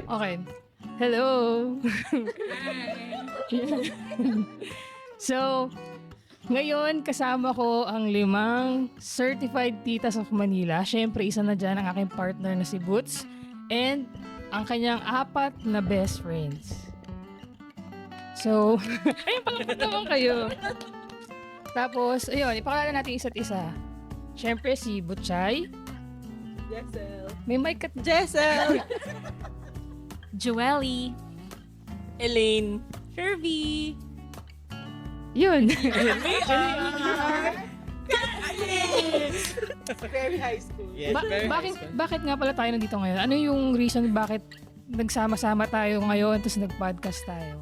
Okay. Hello! So, ngayon kasama ko ang 5 certified titas of Manila. Siyempre, isa na dyan ang aking partner na si Boots. And ang kanyang 4 na best friends. So, ayun, palapot naman kayo. Tapos, ayun, ipakilala natin isa't isa. Siyempre, si Butchay. Jessel. May mic ka. Jessel. Joelle. Elaine. Shervy. Yun. Very high school. Yes, very bakit, nice one. bakit nga pala tayo nandito ngayon? Ano yung reason bakit nagsama-sama tayo ngayon tapos nag-podcast tayo?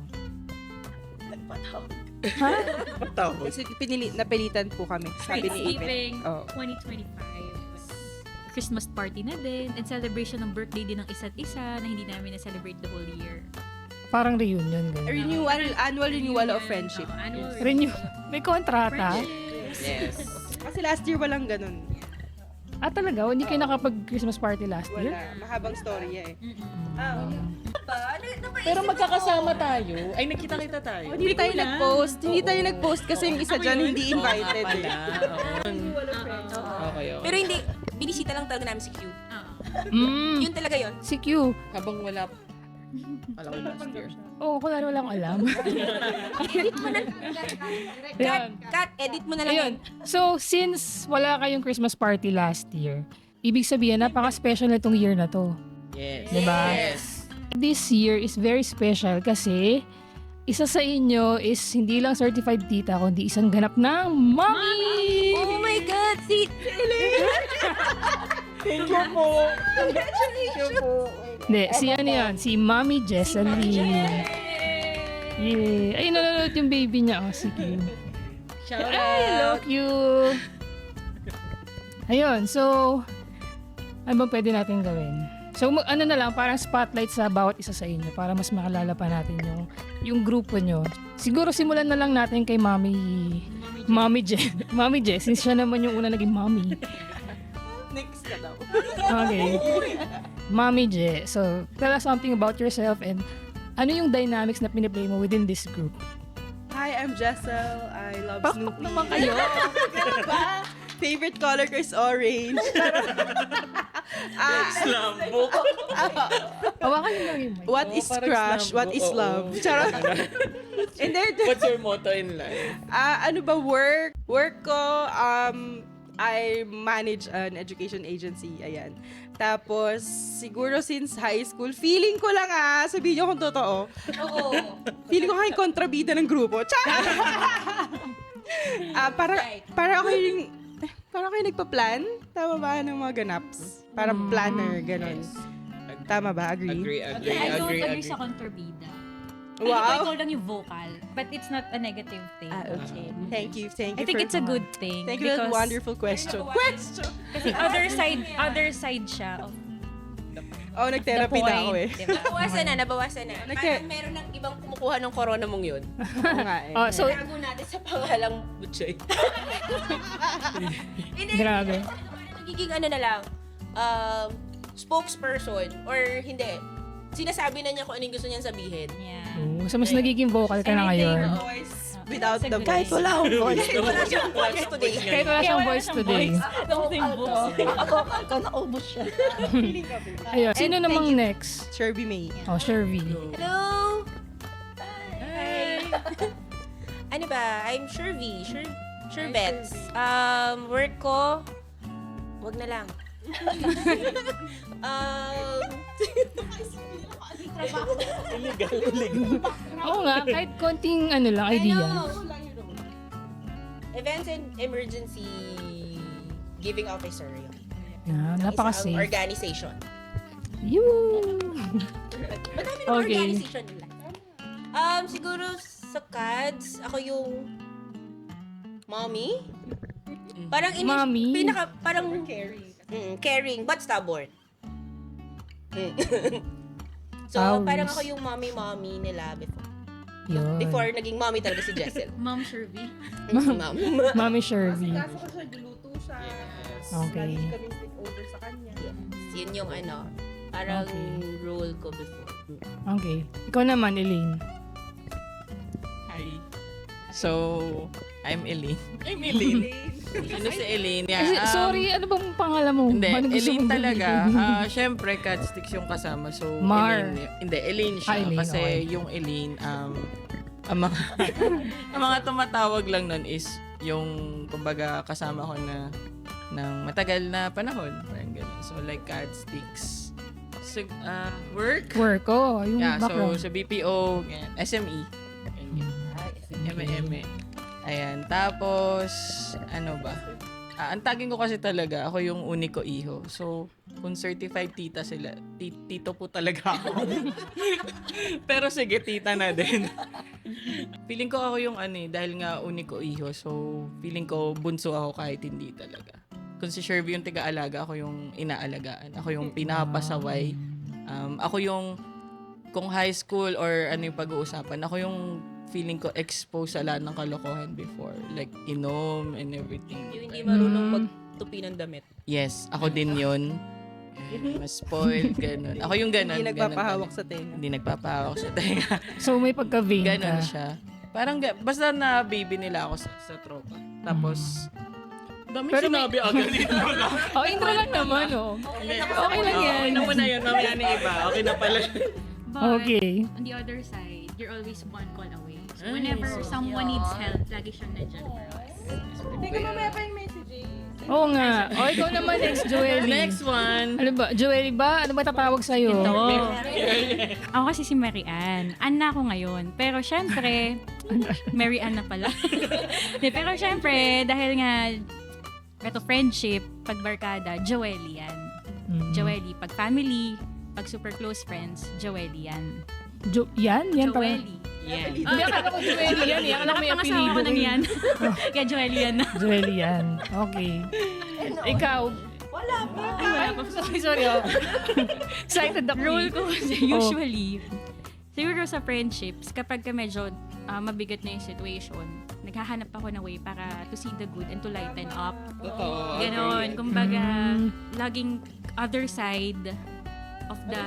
Ha? Patawag. Kasi napilitan po kami. Sabi ni Thanksgiving Oh. 2025. Christmas party na din and celebration ng birthday din ng isa't isa na hindi namin na-celebrate the whole year. Parang reunion. Ganun. Annual renewal of friendship. Annual Renew. May kontrata? Yes. Kasi last year walang ganun. Ah, talaga? Hindi kayo nakapag-Christmas party last year? Wala. Mahabang story eh. Pero magkakasama tayo. Ay, nakita-kita tayo. Hindi tayo nag-post. Hindi tayo nag-post kasi yung isa dyan hindi invited. Pala. Oo. Okay. Pero hindi, binisita lang talaga namin si Q. Oo. Yun talaga yun. Si Q. Habang wala. Alam ko last year. Oo, wala akong alam. Kat, edit mo na lang Ayun. yun. So, since wala kayong Christmas party last year, ibig sabihin, napaka-special na itong year na to. Yes. Diba? Yes. This year is very special kasi isa sa inyo is hindi lang certified tita, kundi isang ganap ng mommy! Oh my God, si... Thank you po. Congratulations po. Hindi, si ano yan? Si Mommy Jesseline. Yay! Ay, nanonood yung baby niya. Oh, sige. Shout Hello, out. Q! Ayun, so, ano bang pwede natin gawin? So, ano na lang, parang spotlight sa bawat isa sa inyo para mas makalala pa natin yung grupo nyo. Siguro simulan na lang natin kay Mommy Jess, since siya naman yung una naging mommy. Next ka daw. Okay. Mommy Je, so tell us something about yourself and ano yung dynamics na piniplay mo within this group? Hi, I'm Jessel. I love Pakpak Snoopy. naman kayo. Ganun ba? Favorite color ko is orange. Slambo. Hawakan niyo lang yung mic. What is parang crush? slambo. What is Oo. love? Charot. And then, What's your motto in life? ano ba work? Work ko, I manage an education agency. Ayan. Tapos, siguro since high school, feeling ko lang sabihin niyo kung totoo. Oo. Feeling ko kayo kontrabida ng grupo. Charot! Para ako yung, para kayo nagpa-plan? Tama ba ng mga ganaps? Parang planner, ganon. Yes. Tama ba? Agree? I don't agree sa kontrabida. Wow. Ikaw lang yung vocal. But it's not a negative thing. Okay. Thank you. I think it's a good thing. Thank you for that because wonderful question. Kasi other side siya of Oh, the nag-therapy point. na ako eh. Diba? Nabawasan na. Parang meron ng ibang kumukuha ng corona mong yun. Oo nga eh. Oh, so, Tago natin sa pangalang Butchay. Hindi. grabe. Magiging ano na lang, spokesperson or hindi. Sinasabi na niya kung anong gusto niyang sabihin. Yeah. Oh, so, mas nagiging vocal ka na ngayon. Voice without the Segment. kahit wala akong voice. Wala siyang voice today. Kahit wala siyang voice today. Ayun. Sino namang next? Sherby May. Oh, Shervy. Hello! Hi! Ano ba? I'm Shervy. Sherbets. Work ko, wag na lang. Oo nga, kahit konting ano lang, idea. Events and Emergency Giving Officer. Yun. Yeah, Isang napaka-safe. organization. Yun! Madami ng Okay. organization nila. Siguro sa CADS, ako yung mommy. Parang Mommy? parang caring but stubborn. So, Ouch. parang ako yung mommy nila before. Yun. Before naging mommy talaga si Jessel. Ma'am Shervy. Mom. Mami Shervy. Kaso ko siya, luluto siya. Okay. Lagi kaming take over sa kanya. Yun yung Parang Okay. role ko before. Okay. Ikaw naman, Elaine. Hi. So, I'm Elaine. I'm Elaine. Sino si Elaine? Yeah, Sorry, ano bang pangalan mo? Hindi, Ano gusto Elaine mong talaga. gamitin? Syempre, cat sticks yung kasama. So, Mar. Elaine, hindi, Elaine siya. Elaine, kasi okay. yung Elaine, ang mga, ang mga tumatawag lang nun is yung, kumbaga, kasama ko na ng matagal na panahon. Parang ganun. So, like cat sticks. So, work. Work, yung Yeah, so background. sa BPO, ganyan, SME. Ganyan. MME. Ayan. Tapos, ano ba? Ang taging ko kasi talaga, ako yung uniko iho. So, kung certified tita sila, tito po talaga ako. Pero sige, tita na din. Feeling ko ako yung dahil nga uniko iho. So, feeling ko bunso ako kahit hindi talaga. Kung si Shervy yung tiga-alaga, ako yung inaalagaan. Ako yung pinapasaway. Ako yung, kung high school or ano yung pag-uusapan, ako yung feeling ko exposed sa lahat ng kalokohan before. Like, inom and everything. Yung hindi marunong magtupi ng damit. Yes, ako din yun. Mas spoiled, ganun. Ako yung ganun. Hindi ganun nagpapahawak talaga. sa tenga. Hindi nagpapahawak sa tenga. So, may pagka-vain Ganun ka. siya. Parang, basta na baby nila ako sa tropa. Tapos, dami Pero may- sinabi agad dito lang. Intro lang naman, Okay lang yan. Okay naman na yun, mamaya na iba. Okay na pala. But, Okay. on the other side, you're always one call away. So, Ay, whenever so- someone needs help, lagi siyang nandyan for us. Teka, mamaya pa yung messages. Oo nga. Ikaw naman next, Joely. Next one. Ano ba? Joely ba? Ano ba tatawag sa'yo? Ito. Ako kasi si Mary Ann. Ann na ako ngayon. Pero syempre, Mary Ann na pala. Di, pero syempre, dahil nga, ito friendship, pag barkada, Joely yan. Mm. Joely. Pag family, pag super close friends, Joely yan. Yan? Yan pala. Joely. Yeah. Hindi, akala ko Joely yan. Akala ko may Nakapangasawa apelido ko ng eh. yan. Kaya Joely yan. Joely yan. Okay. Ikaw. Wala pa. Ay, sorry. Excited ako. Role ko kasi usually, siguro sa friendships, kapag ka medyo mabigat na yung situation, naghahanap ako ng way para to see the good and to lighten up. Totoo. Ganon. Kumbaga, Mm. laging other side of the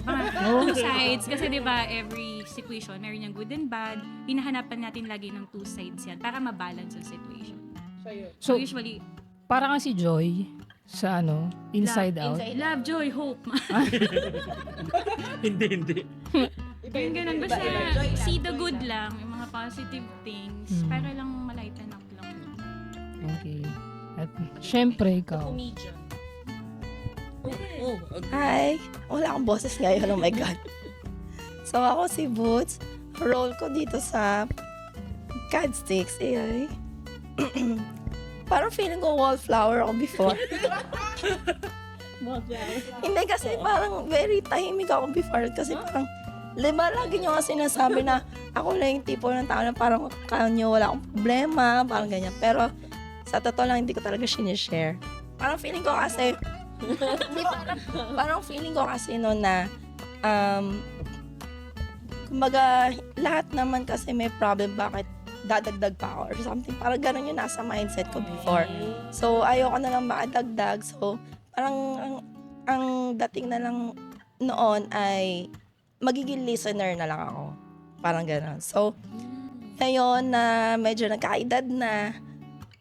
mga Oh. two sides. Kasi di ba every situation, meron yung good and bad. Hinahanapan natin lagi ng two sides yan para mabalance ang situation. So, So, usually, para kang si Joy sa Inside Out. love, joy, hope. Hindi. Yung ganun. Basta see the good lang, yung mga positive things, para lang malighten up lang. Okay. At syempre, ikaw. Comedian. Hi! Wala akong boses ngayon, oh my God. So, ako si Boots. Role ko dito sa Cad Sticks, ay. Parang feeling ko wallflower ako before. Hindi kasi parang very tahimik ako before kasi parang lagi nyo nga sinasabi na ako lang yung tipo ng tao na parang kanyo wala akong problema, parang ganyan. Pero sa totoo lang hindi ko talaga sinishare. Parang feeling ko kasi hindi, parang feeling ko kasi no na kumbaga lahat naman kasi may problem bakit dadagdag pa ako or something. Parang ganun yung nasa mindset ko before. So, ayoko na lang makadagdag. So, parang ang dating na lang noon ay magiging listener na lang ako. Parang ganun. So, ngayon na medyo nagkaedad na,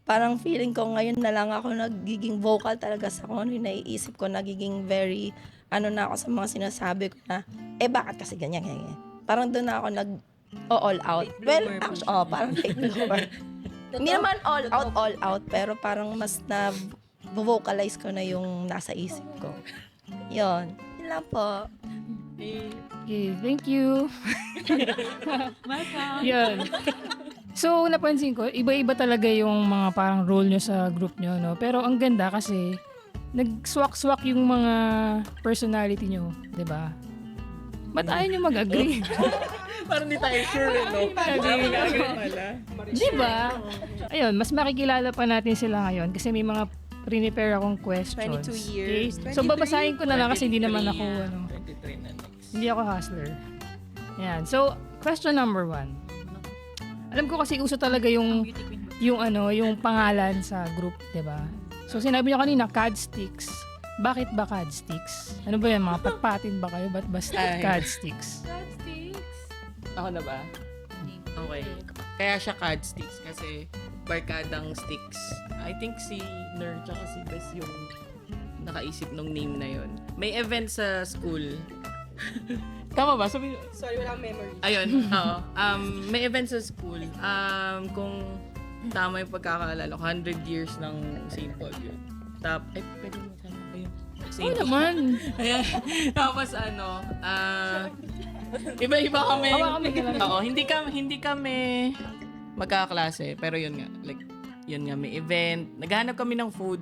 parang feeling ko ngayon na lang ako nagiging vocal talaga sa kung ano yung naiisip ko. Nagiging very, na ako sa mga sinasabi ko na, bakit kasi ganyan. Parang doon na ako all out. Well, actually, parang late bloomer. Hindi naman all out, pero parang mas na vocalize ko na yung nasa isip ko. Yun lang po. Okay, thank you. Welcome. Yan. So, napansin ko, iba-iba talaga yung mga parang role nyo sa group nyo, no? Pero ang ganda kasi, nag-swak-swak yung mga personality nyo, di ba? Ba't ayaw nyo mag-agree? Parang di tayo sure, no? Di ba? Ayun, mas makikilala pa natin sila ngayon kasi may mga prepare akong questions. 22 years. Okay? So, babasahin ko na lang kasi hindi naman ako, 23 na next. hindi ako hustler. Yan. So, question number 1. Alam ko kasi uso talaga yung yung pangalan sa group, 'di ba? So sinabi niyo kanina Cad Sticks. Bakit ba CAD sticks? Ano ba yan? Mga patpatin ba kayo? Ba't basta Ay. CAD sticks? Ako na ba? Okay. Kaya siya CAD sticks kasi barkadang sticks. I think si Ner tsaka si Bes yung nakaisip ng name na yon. May event sa school. Tama ba? Sabi, Sorry, walang memory. ayun, oo. May event sa school. Kung tama yung pagkakaalala ko, 100 years ng St. Paul yun. Pwede mo sana kayo. Oo St. Paul. naman. Ayan. Tapos iba-iba kami. Hawa kami na lang. Oo, hindi kami magkakaklase. Pero yun nga, like, yun nga, may event. Naghahanap kami ng food.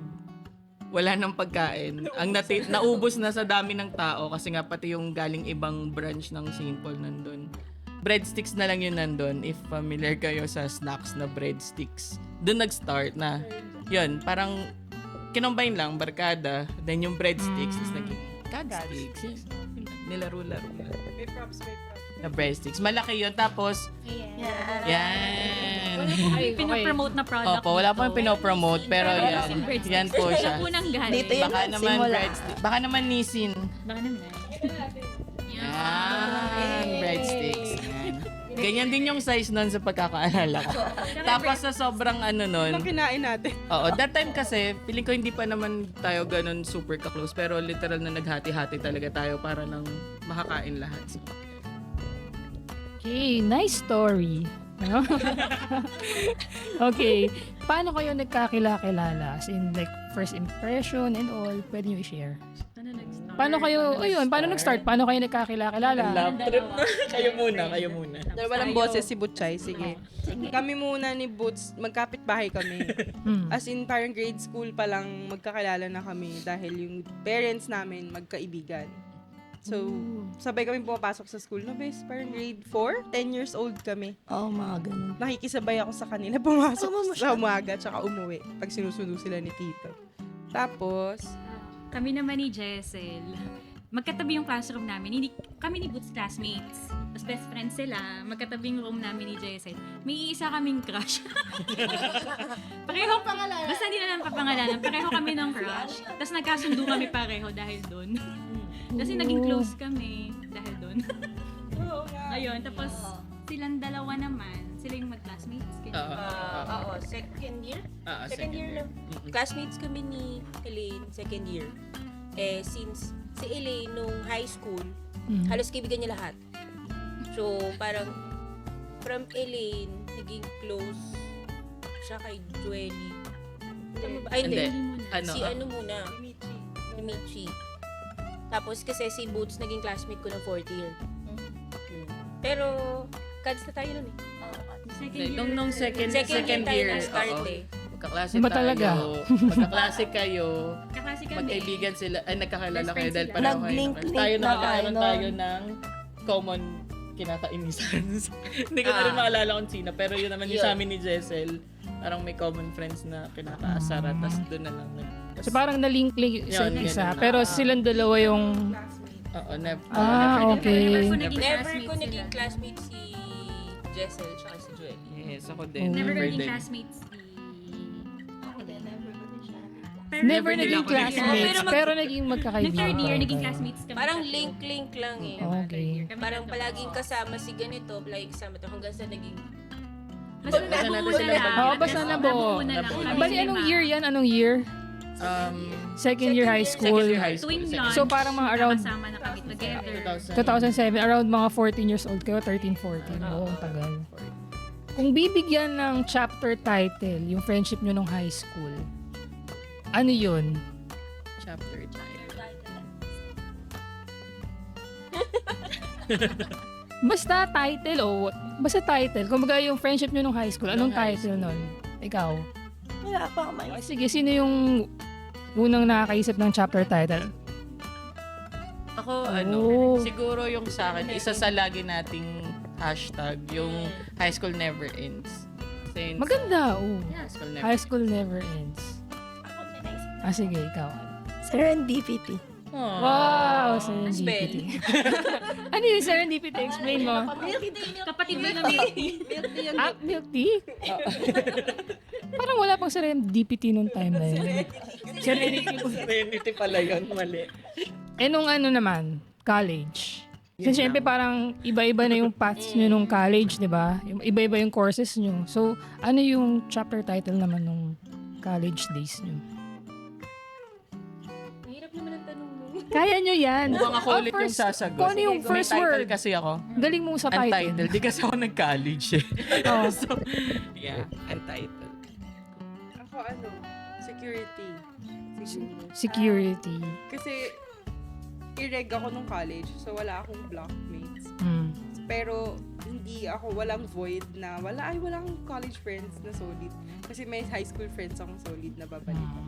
Wala nang pagkain. Ang naubos na sa dami ng tao kasi nga pati yung galing ibang branch ng St. Paul nandun. Breadsticks na lang yun nandun. If familiar kayo sa snacks na breadsticks. Doon nag-start na, yun, parang kinombine lang, barkada, then yung breadsticks, is naging CAD sticks. Yes. Nilaro-laro na. May props. Na breadsticks. Malaki yun. Tapos, yan. Ay, okay. Pinopromote na product. Opo, wala pong dito. pinopromote, pero yan. Yan po siya. Siya unang galing. Dito yun. Baka naman Simula. breadsticks. Baka naman nisin. Baka naman. Yan. Breadsticks. Yan. Ganyan din yung size nun sa pagkakaalala ko. Tapos sa sobrang nun, Anong kinain natin? oo, that time kasi, feeling ko hindi pa naman tayo ganun super ka-close, pero literal na naghati-hati talaga tayo para lang makakain lahat. Okay, nice story. No? Okay. Paano kayo nagkakilala? As in, like, first impression and all, pwede nyo i-share. Paano kayo, paano nag-start? Paano kayo nagkakilala? Love trip na. Kayo muna. Walang boses si Butchay. Sige. Kami muna ni Boots, magkapit bahay kami. As in, parang grade school pa lang magkakilala na kami dahil yung parents namin magkaibigan. So, sabay kami pumapasok sa school. No, bes, parang grade 4, 10 years old kami. Oo, mga ganun. Nakikisabay ako sa kanila pumasok sa umaga tsaka umuwi pag sinusundo sila ni Tito. Tapos, Kami naman ni Jessel. Magkatabi yung classroom namin. Hindi, kami ni Boots classmates. Tapos best friends sila. Magkatabi yung room namin ni Jessel. May isa kaming crush. Pareho pangalanan. Basta hindi na lang papangalanan. Pareho kami ng crush. Tapos nagkasundo kami pareho dahil doon. Kasi naging close kami dahil doon. Ayun. Tapos silang dalawa naman. Sila yung mag-classmates. Oo, second year. Second year lang. Classmates kami ni Elaine, second year. Since si Elaine nung high school, halos kaibigan niya lahat. So, parang from Elaine, naging close siya kay Joely. Tama ba? Ay, hindi. Si ano muna? Si Michi. Tapos kasi si Boots naging classmate ko ng 4th year. Pero, kads na tayo nun eh. Nung second year, tayo na-start oo. eh. Magkaklase Iba tayo. talaga. Magkaklase kayo. Kaklase kami. Magkaibigan sila. Ay, nagkakilala Best kayo friends dahil sila. pareho kayo. Nag-link-link Tayo na nakakaroon tayo tayo ng common kinakainisan. Hindi ko na rin maalala kung sino. Pero yun naman yung Yun. sa amin ni Jessel. Parang may common friends na kinakaasara. Tapos doon na lang. So parang na-link-link sa Yun, isa. ganun. Pero silang dalawa yung... Oo, never. okay. Never ko Never ko naging classmates naging sila. classmate si Jessel tsaka si Joely. Yes, ako din. Never ko Never naging din. classmates si... Never nila naging ako classmates, naging- pero naging Nung magkakaibigan. third year, pa naging kayo. classmates kami. Parang link-link lang eh. Okay. Parang palaging kasama si ganito, palaging kasama to hanggang sa naging Basta Basta natin nabuo sila na lang. mag- Oo, basta nabuo. na lang. Nabuo. Kami Bali, lima. anong year yan? Anong year? Second year high school. Second year high school. Tuwing lunch, So, parang mga around- nakasama na kami together. 2007, around mga 14 years old kayo, 13, 14. Oo, ang tagal. Kung bibigyan ng chapter title, yung friendship nyo nung high school, ano yun? Chapter title. Basta title o basta title. Kumbaga yung friendship nyo nung high school, anong Nung high title nun? Ikaw? Wala pa kamay. Sige, sino yung unang nakakaisip ng chapter title? Ako, Oh. siguro yung sa akin, isa sa lagi nating hashtag, yung high school never ends. Since Maganda, oh. high school never High school never ends. Sige, ikaw. Serendipity. Aww. Wow, serendipity. Ano yung serendipity? Explain mo. Kapatid mo na milk tea. Ah, milk tea? Parang wala pang serendipity nung time na yun. Serenity po. Serenity pala yun, mali. Nung ano naman, college. Kasi syempre parang iba-iba na yung paths nyo nung college, di ba? Iba-iba yung courses nyo. So, ano yung chapter title naman nung college days nyo? Mahirap naman ang tanong mo. Kaya nyo yan. Mukhang ako Oh, ulit yung first- sasagot. Kung ano yung May first title word? kasi ako. Galing mo sa title. Untitled. Di kasi ako nag-college eh. Oh. So, yeah, untitled. Ako security. Siguro. Security. Kasi, ireg ako nung college, so wala akong blockmates. Hmm. Pero, walang void na, wala akong college friends na solid. Kasi may high school friends akong solid na babalikan.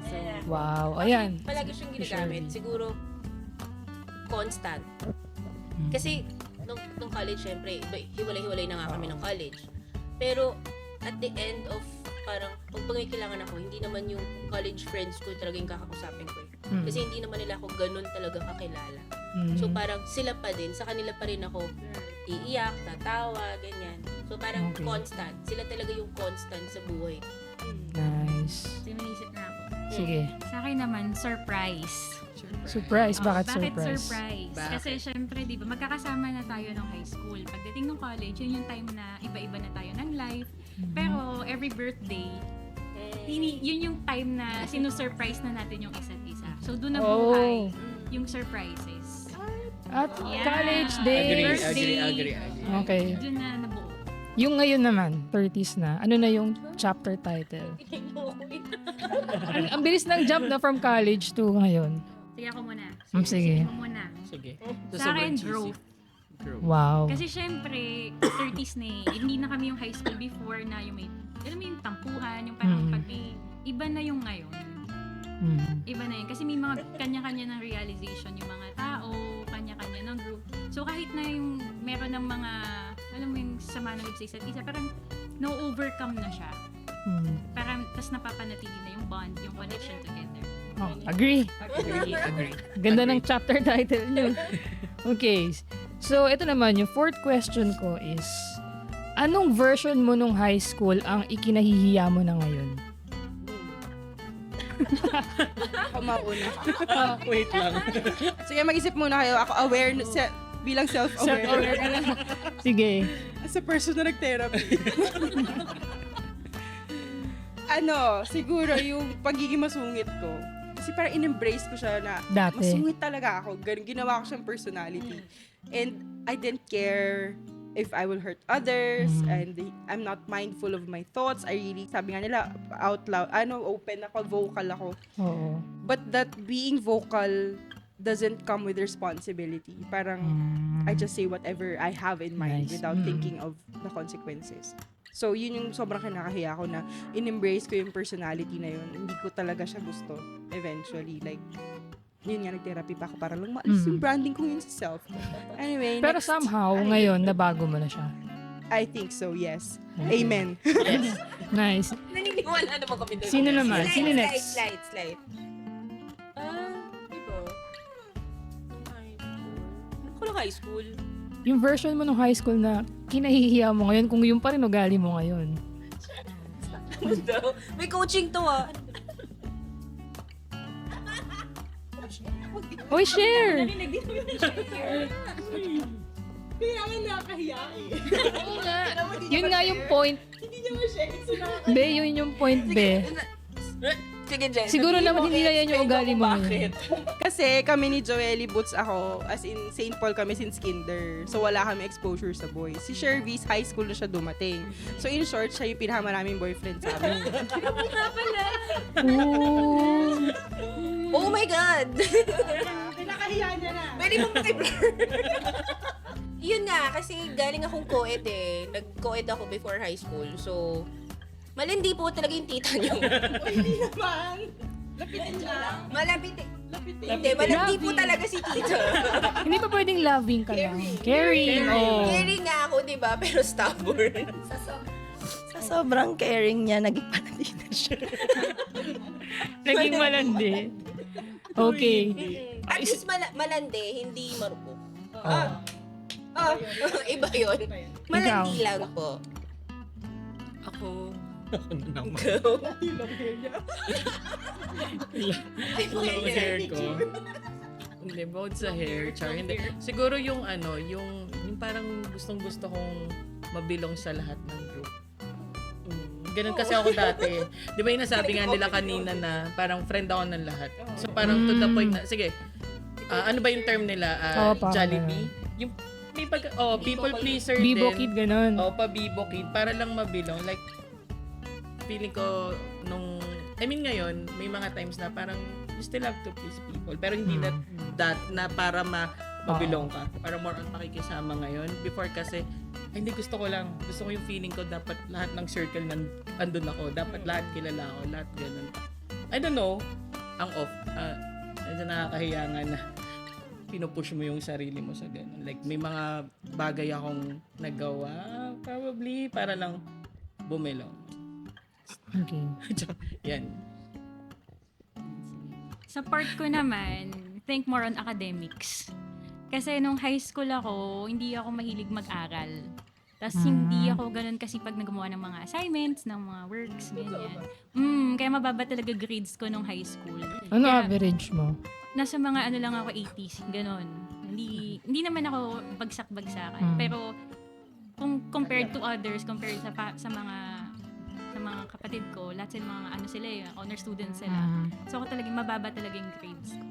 So, Wow. Ayan. Palagi siyang ginagamit. Siguro, constant. Kasi, nung college, syempre, hiwalay-hiwalay na nga kami ng college. Pero, at the end of, parang, pag may kailangan ako, hindi naman yung college friends ko talagang kakausapin ko eh. Kasi hindi naman nila ako ganun talaga kakilala. So, parang sila pa din, sa kanila pa rin ako iiyak, tatawa, ganyan. So, parang Okay. constant. Sila talaga yung constant sa buhay. Nice. Sinisip na ako. Sige. Sa akin naman, surprise. Surprise. Oh, Bakit bakit surprise? surprise? Bakit? Kasi syempre, di ba, magkakasama na tayo ng high school. Pagdating ng college, yun yung time na iba-iba na tayo ng life. Pero every birthday, yun yung time na sinusurprise na natin yung isa't isa. So doon na buhay yung surprises. At Yeah. college Agree, days. agree. Okay. Doon na nabuo. Yung ngayon naman, 30s na, ano na yung chapter title? Ang bilis ng jump na from college to ngayon. Sige ako muna. Sige. Ako muna. Sige. Sa akin, growth. Wow. Kasi syempre, 30s na eh. Hindi na kami yung high school before na yung may, alam mo yung tampuhan, yung parang pag iba na yung ngayon. Iba na yun. Kasi may mga kanya-kanya ng realization yung mga tao, kanya-kanya ng group. So kahit na yung meron ng mga, alam mo yung sama ng loob sa isa't isa, parang no-overcome na siya. Parang, tas napapanatili na yung bond, yung connection together. Oh, agree. Agree. Ganda ng chapter title nyo. Okay. So, ito naman, yung fourth question ko is, anong version mo nung high school ang ikinahihiya mo na ngayon? ako mauna. Wait lang. Sige, mag-isip muna kayo. Ako aware, bilang self-aware. Self-aware ka na. Sige. As a person na nag-therapy. Siguro yung pagiging masungit ko. Kasi parang in-embrace ko siya na Dati. masungit talaga ako. Ginawa ko siyang personality. And I didn't care if I will hurt others and I'm not mindful of my thoughts. I really, sabi nga nila, out loud, open ako, vocal ako. Oo. But that being vocal doesn't come with responsibility. Parang, I just say whatever I have in mind Nice. without thinking of the consequences. So, yun yung sobrang kinakahiya ko na in-embrace ko yung personality na yun. Hindi ko talaga siya gusto eventually. Like, yun nga, nag-therapy pa ako para lang maalis yung branding ko yun sa self ko. Anyway, Pero next. somehow, ngayon, nabago mo na siya. I think so, yes. Amen. Nice. Naniniwala naman kami doon. Sino naman? Sino next? Slide. Diba? Nung high school. Yung version mo nung high school na kinahihiya mo ngayon, kung yung pa rin ugali mo ngayon. May coaching to ah. Oy, share! Kaya nga nakahiya eh. Oo nga. Yun nga yung point. Hindi niya ma-share. Be, yun yung point, be. Sige, Jen. Siguro naman hindi na yan yung ugali mo ngayon. Kasi kami ni Joely Boots ako, as in St. Paul kami since kinder. So wala kami exposure sa boys. Si Shervis, high school na siya dumating. So in short, siya yung pinakamaraming boyfriend sa amin. Ooh. Oh my God! Pinakahiya niya na. Pwede mo makiblur. Yun nga, kasi galing akong co-ed eh. Nag-co-ed ako before high school. So, malindi po talaga yung tita niyo. Hindi naman. Lapitin lang. Malapit eh. Lapitin. Hindi, malandi po talaga si tita. Hindi pa pwedeng loving ka lang. Caring. Oh. Caring nga ako, di ba? Pero stubborn. Sa sobrang caring niya, naging panatid na siya. Naging malandi. Okay. At least malandi, hindi marupok. Oh. Iba yun. Malandi lang po. Ako, Ako na naman. Long hair ko. Hindi, bukod sa hair, char, hindi. Siguro yung yung parang gustong-gusto kong mabilong sa lahat ng group. Ganun kasi ako dati. Di ba yung nasabi nga nila kanina na parang friend ako ng lahat. So parang to the point na, sige, ano ba yung term nila? parang Jollibee? Yung may people pleaser Bibo din. kid, ganun. Pa-bibo kid. Para lang mabilong. Like, feeling ko ngayon, may mga times na parang you still have to please people. Pero hindi that na para mabilong ka. Parang more on pakikisama ngayon. Before kasi, hindi gusto ko yung feeling ko dapat lahat ng circle andun ako. Dapat lahat kilala ako. Lahat ganun. I don't know. Ang off. Medyo nakakahiya nga na pinupush mo yung sarili mo sa ganun. Like, may mga bagay akong nagawa. Probably para lang bumilong. Okay. Yan. Sa part ko naman, think more on academics. Kasi nung high school ako, hindi ako mahilig mag-aral. Tapos hindi ako ganun kasi pag nagawa ng mga assignments, ng mga works, ganyan. Kaya mababa talaga grades ko nung high school. Ano Kaya, average mo? nasa mga lang ako 80s, ganun. Hindi naman ako bagsak-bagsakan. Pero kung compared to others, compared sa mga kapatid ko, lahat sila honor students sila. So ako talagang mababa talaga yung grades ko.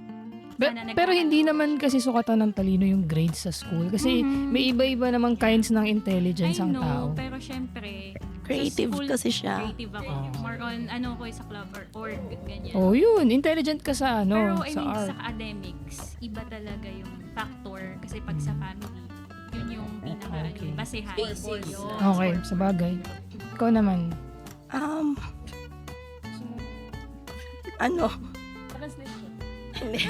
Pero hindi naman kasi sukatan ng talino yung grades sa school. Kasi may iba-iba namang kinds ng intelligence ang tao. Pero syempre, Creative sa school, kasi siya. Creative ako. More on, ko sa club or org, ganyan. Oh, yun. Intelligent ka sa Pero sa art. sa academics, iba talaga yung factor. Kasi pag sa family, yun yung pinaka basehan. Basic. Yun. Okay, sa bagay. Ikaw naman. Hindi. Spanish.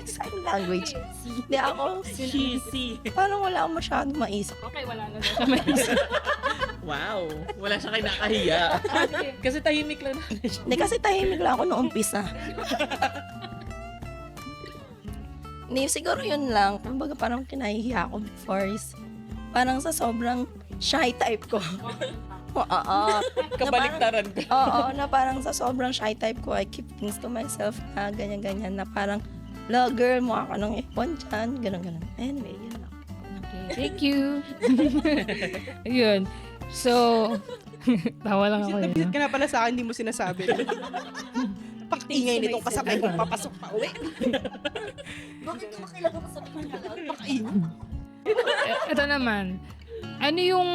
Sign language. Hindi ako, Cheesy. parang wala akong masyadong maisip. Okay, wala na daw. Wow. Wala siya kinakahiya. Kasi tahimik lang natin siya. Hindi, kasi tahimik lang ako noong umpisa. Hindi, siguro yun lang. Kumbaga parang kinahihiya ako before is parang sa sobrang shy type ko. Oo. Kabaliktaran ka. Oo, na parang sa sobrang shy type ko, I keep things to myself na ganyan-ganyan na parang, la girl, mukha ka ng ipon dyan, ganun-ganun. Anyway, yun lang. Okay, thank you. Yun. So, tawa lang ako Nabisit yun. ka na pala sa akin, hindi mo sinasabi. Pakingay nitong kasabay kong papasok pa uwi. Bakit ka makailangan ko sa Ito naman. Ano yung,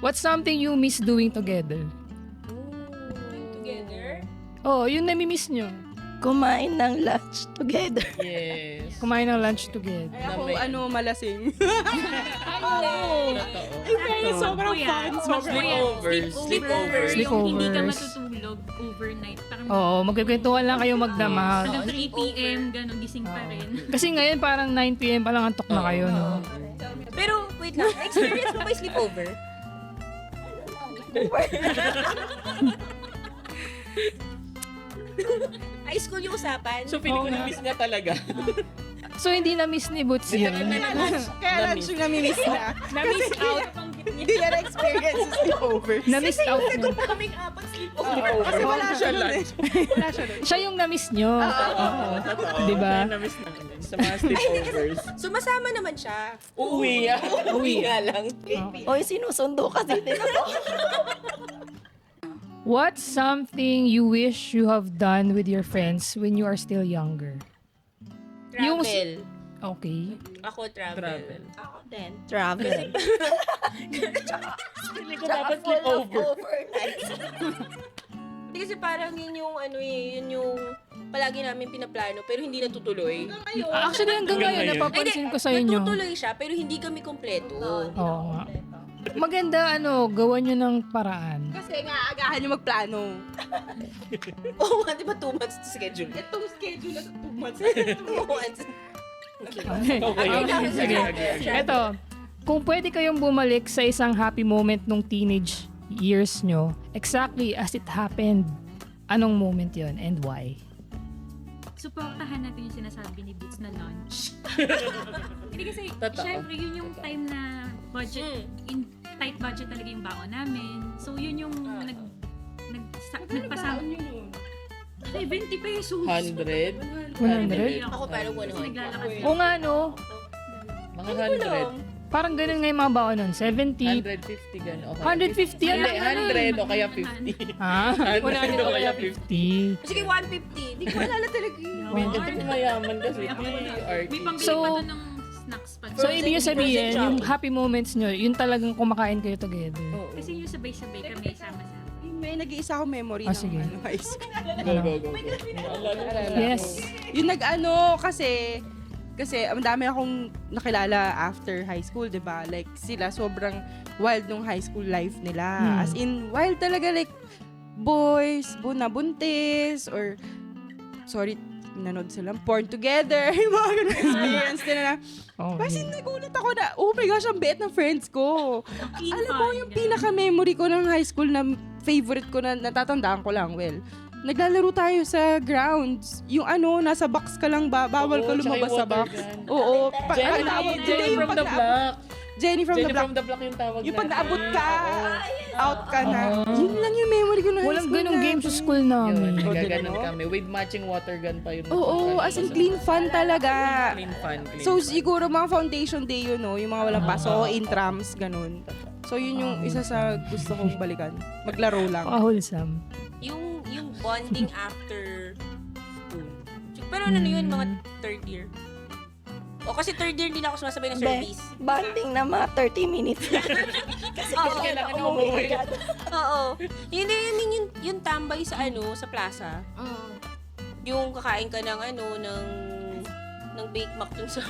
what's something you miss doing together? Together? Oh, yung nami-miss nyo. Kumain ng lunch together. Yes. Kumain ng lunch together. Ay, ako, Na may- malasing. Totoo. Sobrang fun. Sobrang Sleepover. Yung hindi ka Sleepovers. matutulog overnight. Parang Oo, magkikwentuhan lang kayo magdamag. hanggang 3 p.m. Ganun, gising pa rin. Kasi ngayon parang 9 p.m. pa lang antok na kayo, no? Pero, wait lang. Experience mo ba yung sleepover? High school yung usapan. So, feeling ko na-miss niya talaga. So, hindi na-miss ni Boots yun. Kaya lang siya namimiss na. Na-miss out. Hindi na na-experience yung sleepover. Na-miss out nyo. Kaming apat sleepover. Kasi wala siya nun eh. Wala siya nun. Siya yung na-miss nyo. Totoo. Diba? Kaya na-miss namin sa mga sleepovers. Sumasama naman siya. Uuwi. Uwi nga lang. Oy, sinusundo kasi din ako. What's something you wish you have done with your friends when you are still younger? Yung- Travel. Okay. Ako travel. Travel. Ako din. Travel. Feeling ko dapat sleepover. Hindi kasi parang yun yung yun yung palagi namin pinaplano pero hindi natutuloy. Actually, hanggang ngayon, napapansin ko sa inyo. Natutuloy siya pero hindi kami kompleto. Oo nga. Maganda, gawan nyo ng paraan. Kasi nga, agahan niyo magplano. Oo nga, di ba 2 months to schedule? Itong schedule na 2 months. 2 months. Okay. Sige. Ito, kung pwede kayong bumalik sa isang happy moment nung teenage years nyo, exactly as it happened, anong moment yon and why? supportahan natin yung sinasabi ni Boots na lunch. Hindi kasi, Totoo. syempre, yun yung time na budget, in tight budget talaga yung baon namin. So, yun yung nagpasama. 70 pesos. 100? 100? Ako parang Kasi 100. naglalakad. Oo nga, no? Mga 100. Parang ganun nga yung mga baon nun. 70, 150 gano'n. 150 yan Hindi, lang. 100 o kaya 50. Ha? 100 o kaya 50. Sige, 150. Hindi ko alala talaga yun. Medyo mayaman kasi. May pambili So, pa doon ng snacks pa. So, ibig nyo sabihin, yung happy moments nyo, yun talagang kumakain kayo together. Kasi yung sabay-sabay kami sama-sama. May nag-iisa akong memory Ah, ng sige. high school. Go. Yes. Yung kasi ang dami akong nakilala after high school, 'di ba? Like sila sobrang wild nung high school life nila. As in wild talaga, like boys, buntis or sorry, nanood silang porn together. Yung mga ganun experience nila na. Oh, Kasi nagulat ako na, oh my gosh, ang bait ng friends ko. Alam mo, yung pinaka-memory ko ng high school na favorite ko na natatandaan ko lang, naglalaro tayo sa grounds. Yung nasa box ka lang ba? Bawal ka lumabas sa box. Oo. Jenny from the block. Jenny from the block. From the block yung tawag Yung pag natin. naabot ka, out ka na. Yun lang yung memory ko na high walang school ganong na. game sa school Yun, namin. nagaganon kami. With matching water gun pa yun. Oo, as in clean fun talaga. Clean fun. So siguro mga foundation day yun, no? Yung mga walang paso, intrams, ganun. So yun yung isa sa gusto kong balikan. Maglaro lang. Wholesome. Yung bonding after school. Pero ano yun, mga third year. O kasi third year hindi na ako sumasabay ng service. Banding na mga 30 minutes. Kasi kailangan umuwi agad. Oo. Yun yung tambay sa sa plaza. Yung kakain ka ng ng Bake Mac dun sa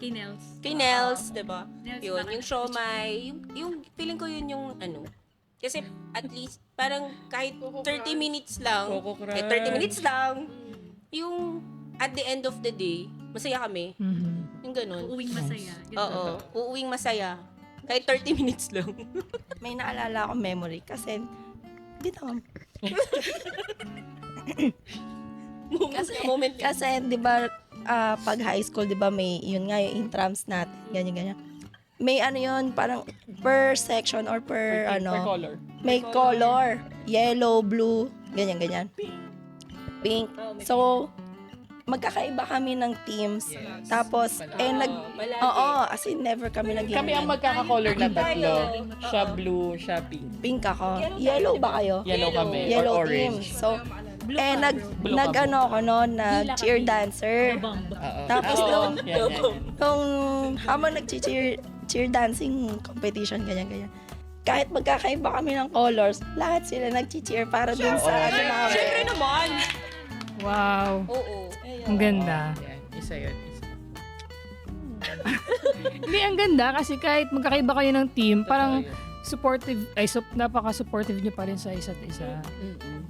Kay Nels. kay Nels, 'di ba? Nels Yun, baka- yung siomay, yung feeling ko yun yung kasi at least parang kahit 30 minutes lang, Coco Crunch. 30 minutes lang, yung at the end of the day, masaya kami. Yung ganun. Uuwing masaya. Oo. Uuwing masaya. Kahit 30 minutes lang. May naalala akong memory kasi bitaw. Moment. Kasi 'di ba pag high school 'di ba may yun nga yung intrams natin, ganyan. May yun, parang per section or per color. may color. Yellow, blue, ganyan. Pink. So, magkakaiba kami ng teams. Yes. Tapos, Malagi. as in, never kami nag Kami ang magkaka-color na tatlo. Siya blue, siya pink. pink ako. Yellow ba kayo? Yellow kami. Yellow or team. orange. So, Blue ka, ako noon, cheer dancer. Oo. Tapos Oo. nung- Yan. Nung habang cheer dancing competition, ganyan. Kahit magkakaiba kami ng colors, lahat sila nag-cheer para dun sa namin. Siyempre naman. Wow. Oo. Ang ganda. Yan. Isa yun. Hindi, ang ganda kasi kahit magkakaiba kayo ng team, parang supportive, napaka-supportive nyo pa rin sa isa't isa.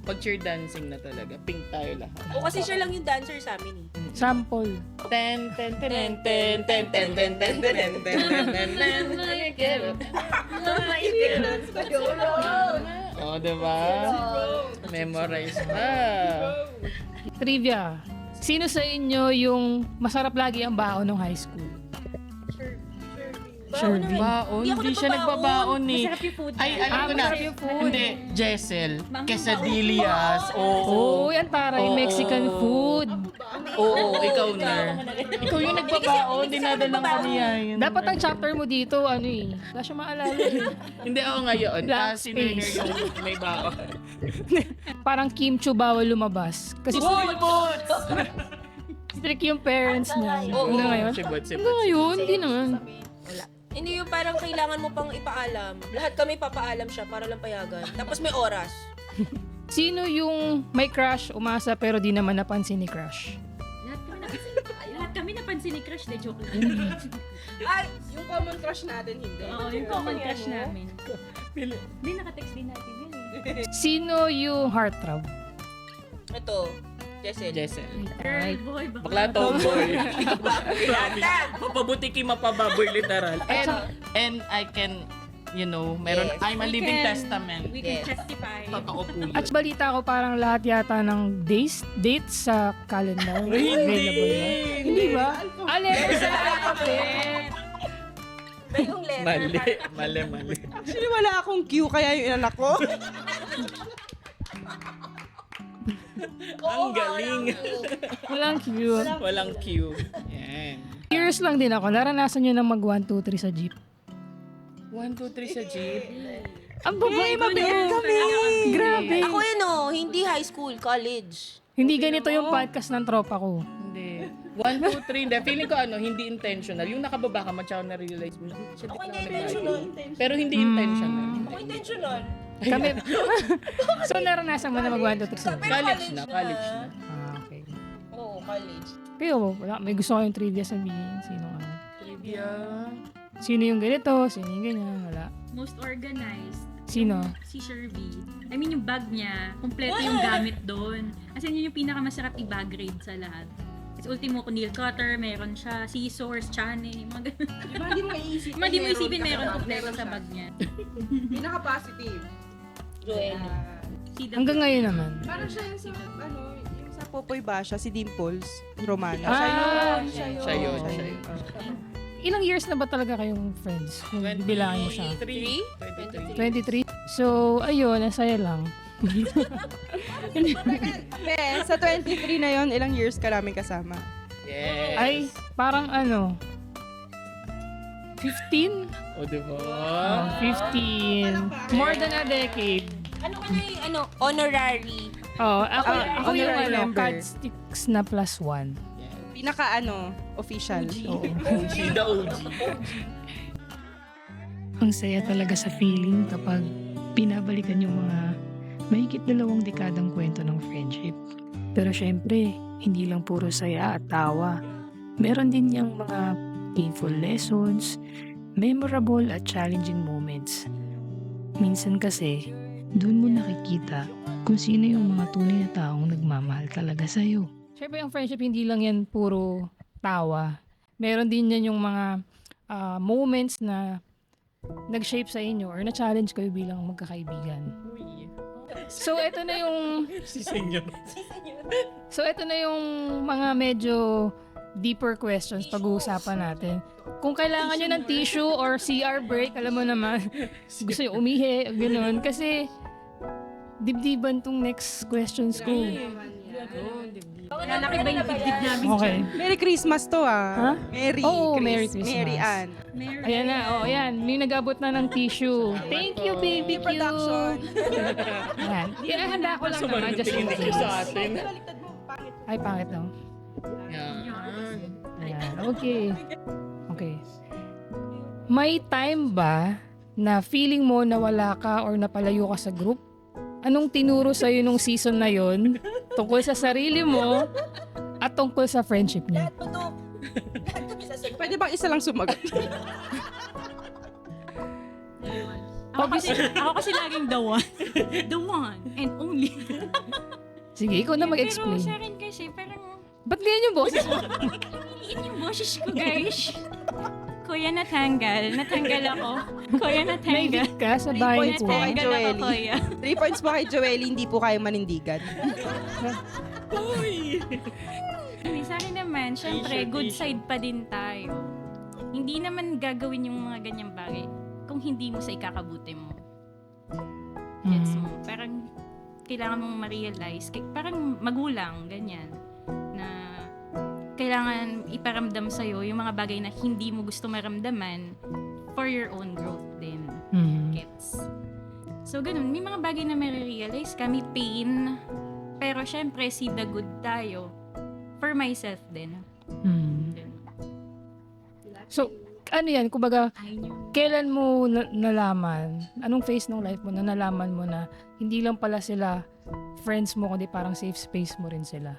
Pag cheer dancing na talaga, pink tayo lahat. O kasi siya lang yung dancer sa amin eh. Sample. Ten, ten, ten, ten, ten, ten, ten, ten, ten, ten, ten, ten, ten. Oh, diba? Memorize pa. Trivia. Sino sa inyo yung masarap lagi ang baon ng high school? Sure. Baon? Hindi ako Hindi siya nagbabaon eh. Masarap yung food. Ay, alam ko na. masarap yung food. Hindi, Jessel. Quesadillas. Oo. Oh, yan taray, Oo. Mexican food. Oo, ikaw na. Ikaw yung nagbabaon. Dinadalang kami yan. Dapat ang chapter mo dito, wala siya maalala. Hindi ako ngayon. Blank Sino yung space. may baon? Parang Kim Chu bawal lumabas. Kasi strict yung parents niya. Hanggang ngayon? Sibot. Hanggang ngayon, hindi naman. Hindi yung parang kailangan mo pang ipaalam. Lahat kami papaalam siya para lang payagan. Tapos may oras. Sino yung may crush, umasa pero di naman napansin ni crush? Lahat kami napansin ni Crush. De, joke lang. Ay, yung common crush natin, hindi. Oo, yung common crush namin. Hindi, naka-text din natin yun eh. Sino yung heartthrob? Ito, Jessel. Jessel. Girl, boy, Bakla tomboy. Yata. Mapabutiki, mapababoy literal. And I can meron, Yes. I'm a We living can- testament. We can Yes. testify. Totoo po yun. At balita ko parang lahat yata ng dates sa calendar. Available na. Hindi ba? Letter sa alphabet. Ba yung letter? Mali. Actually, wala akong cue, kaya yung inanak ko. Ang galing. Walang cute. Walang cue. Yan. Curious lang din ako. Naranasan nyo ng mag 1, 2, 3 sa jeep. 1, 2, 3 sa jeep. Ang babae, mabait kami. Grabe. Ako hindi high school, college. Hindi ganito yung podcast ng tropa ko. Hindi. 1, 2, 3. Hindi. Feeling ko hindi intentional. Yung nakababa ka, matsaka na-realize mo. Shit, Ako di hindi ko na intentional. nag-like. Pero hindi intentional. Ako intentional. Kami. So, naranasan mo na mag 1, 2, 3 sa jeep. College na. Okay. Oo, college. Pero wala, may gusto ko yung trivia sabihin. Sino ano? Trivia. Sino yung ganito? Sino yung ganyan? Wala. Most organized. Sino? Si Shervy. I mean, yung bag niya, kompleto yung gamit doon. As in, yun yung pinakamasarap i-bag raid sa lahat. Kasi ultimo ko nail cutter, meron siya, scissors, chane, mga ganun. Hindi mo iisipin. Hindi mo isipin meron kompleto sa bag niya. Pinaka-positive. Joelle. See the Hanggang ngayon naman. Parang siya yung sa, yung sa Popoy Basha, si Dimples Romana. Siya yun. Ilang years na ba talaga kayong friends? Kung bibilangin mo siya. 23. 23? So, ayun, nasaya lang. Sa 23 na yon, ilang years ka namin kasama? Yes. Ay, parang 15? O, diba? 15. More than a decade. Ano ka na yung honorary? Oh, ako yung honorary member. card sticks na +1. Pinaka official. OG, the OG. Ang saya talaga sa feeling kapag pinabalikan yung mga mahigit 2 dekadang kwento ng friendship. Pero syempre, hindi lang puro saya at tawa. Meron din niyang mga painful lessons, memorable at challenging moments. Minsan kasi, dun mo nakikita kung sino yung mga tunay na taong nagmamahal talaga sa'yo. Syempre, ang friendship hindi lang yan puro tawa. Meron din yan yung mga moments na nag-shape sa inyo or na-challenge kayo bilang magkakaibigan. So, ito na yung... Si Senyor. So, ito na yung mga medyo deeper questions pag-uusapan natin. Kung kailangan nyo ng tissue or CR break, alam mo naman, gusto nyo umihi, gano'n. Kasi, dibdiban tong next questions ko. Lalaki ba yung dibdib namin Okay. Merry Christmas to Ha? Merry Oo, Chris. Merry Christmas. Mary Ann. Mary. Ayan na, ayan. May nag-abot na ng tissue. Thank you, baby Q. Production. Ayan. Handa ko lang naman. Just in Tingin case. sa atin. Ay, pangit daw. Yan. Ayan. Okay. May time ba na feeling mo na wala ka or napalayo ka sa group? Anong tinuro sa'yo nung season na yon tungkol sa sarili mo at tungkol sa friendship niyo? Lahat kami sasagot. Pwede bang isa lang sumagot? Ako kasi laging the one. The one and only. Sige, ikaw na Pero mag-explain. sa akin kasi, parang Ba't ganyan yung boses mo? liit yung boses ko, guys. Kuya, natanggal. Natanggal ako. Kuya, natanggal. Naibig ka sa bahay points ko. po kay Natanggal ako, Joelle. kuya. 3 points po kay Joelle, hindi po kayo manindigan. Sa akin naman, syempre, T-shirt, good t-shirt. side pa din tayo. Hindi naman gagawin yung mga ganyang bagay kung hindi mo sa ikakabuti mo. Gets mo? Parang kailangan mong ma-realize, parang magulang, ganyan, na kailangan iparamdam sa'yo yung mga bagay na hindi mo gusto maramdaman for your own growth din. Gets? So, ganun. May mga bagay na ma-realize ka, may pain, pero syempre, see the good tayo for myself din. Ganun. So, ano yan? Kumbaga, I knew. kailan mo nalaman, anong phase ng life mo na nalaman mo na hindi lang pala sila friends mo, kundi parang safe space mo rin sila?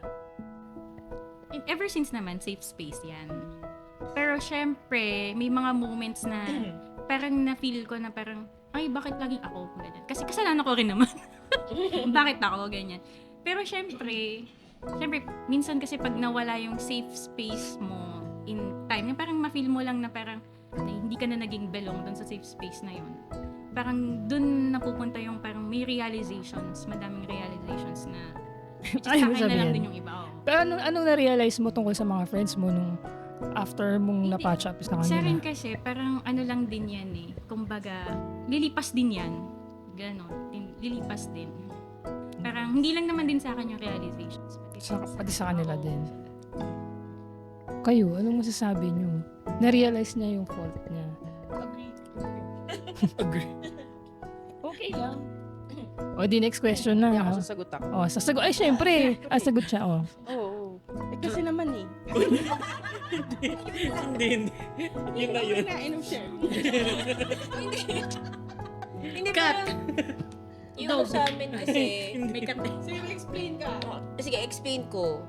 And ever since naman, safe space yan. Pero syempre, may mga moments na parang na-feel ko na parang, ay, bakit laging ako? Ganyan. Kasi kasalanan ko rin naman. Bakit ako? Ganyan. Pero syempre, minsan kasi pag nawala yung safe space mo in time, yung parang ma-feel mo lang na parang, na hindi ka na naging belong dun sa safe space na yun, parang dun napupunta yung parang may realizations, madaming realizations na which is Ayaw sa mo akin na lang sabihin. din yung iba. Oo. Pero anong na-realize mo tungkol sa mga friends mo nung after mong na-patch up sa Sa akin kanila? kasi, parang ano lang din yan eh. Kumbaga, lilipas din yan. Ganon. Lilipas din. Parang hindi lang naman din sa akin yung realizations. Pati sa kanila din. Kayo, anong masasabi nyo? Na-realize niya yung fault niya. Agree. Okay lang. O, di next question na. Hindi ha? ako sasagot ako. O, sasagot. Ay, syempre. Sagot siya, o. Oo. Kasi naman eh. Hindi. Yun na yun. Inom siya. Hindi ba? Yung sa amin kasi, May cut eh. Sige, explain ka. sige, explain ko.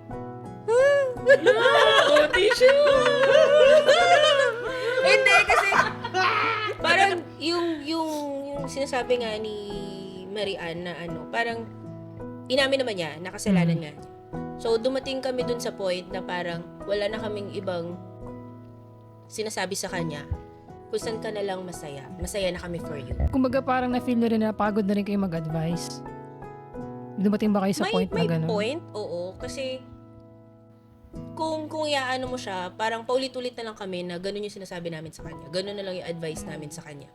Oh, tissue! Hindi kasi parang yung sinasabi nga ni Marian na ano, parang inamin naman niya, nakasalanan nga niya. So dumating kami dun sa point na parang wala na kaming ibang sinasabi sa kanya. Kung saan ka na lang masaya. Masaya na kami for you. Kumbaga parang na-feel nyo rin na pagod na rin kayo mag-advise. Dumating ba kayo sa point na May gano'n? point, oo. Kasi kung iaano mo siya, parang paulit-ulit na lang kami na ganun yung sinasabi namin sa kanya. Ganun na lang yung advice namin sa kanya.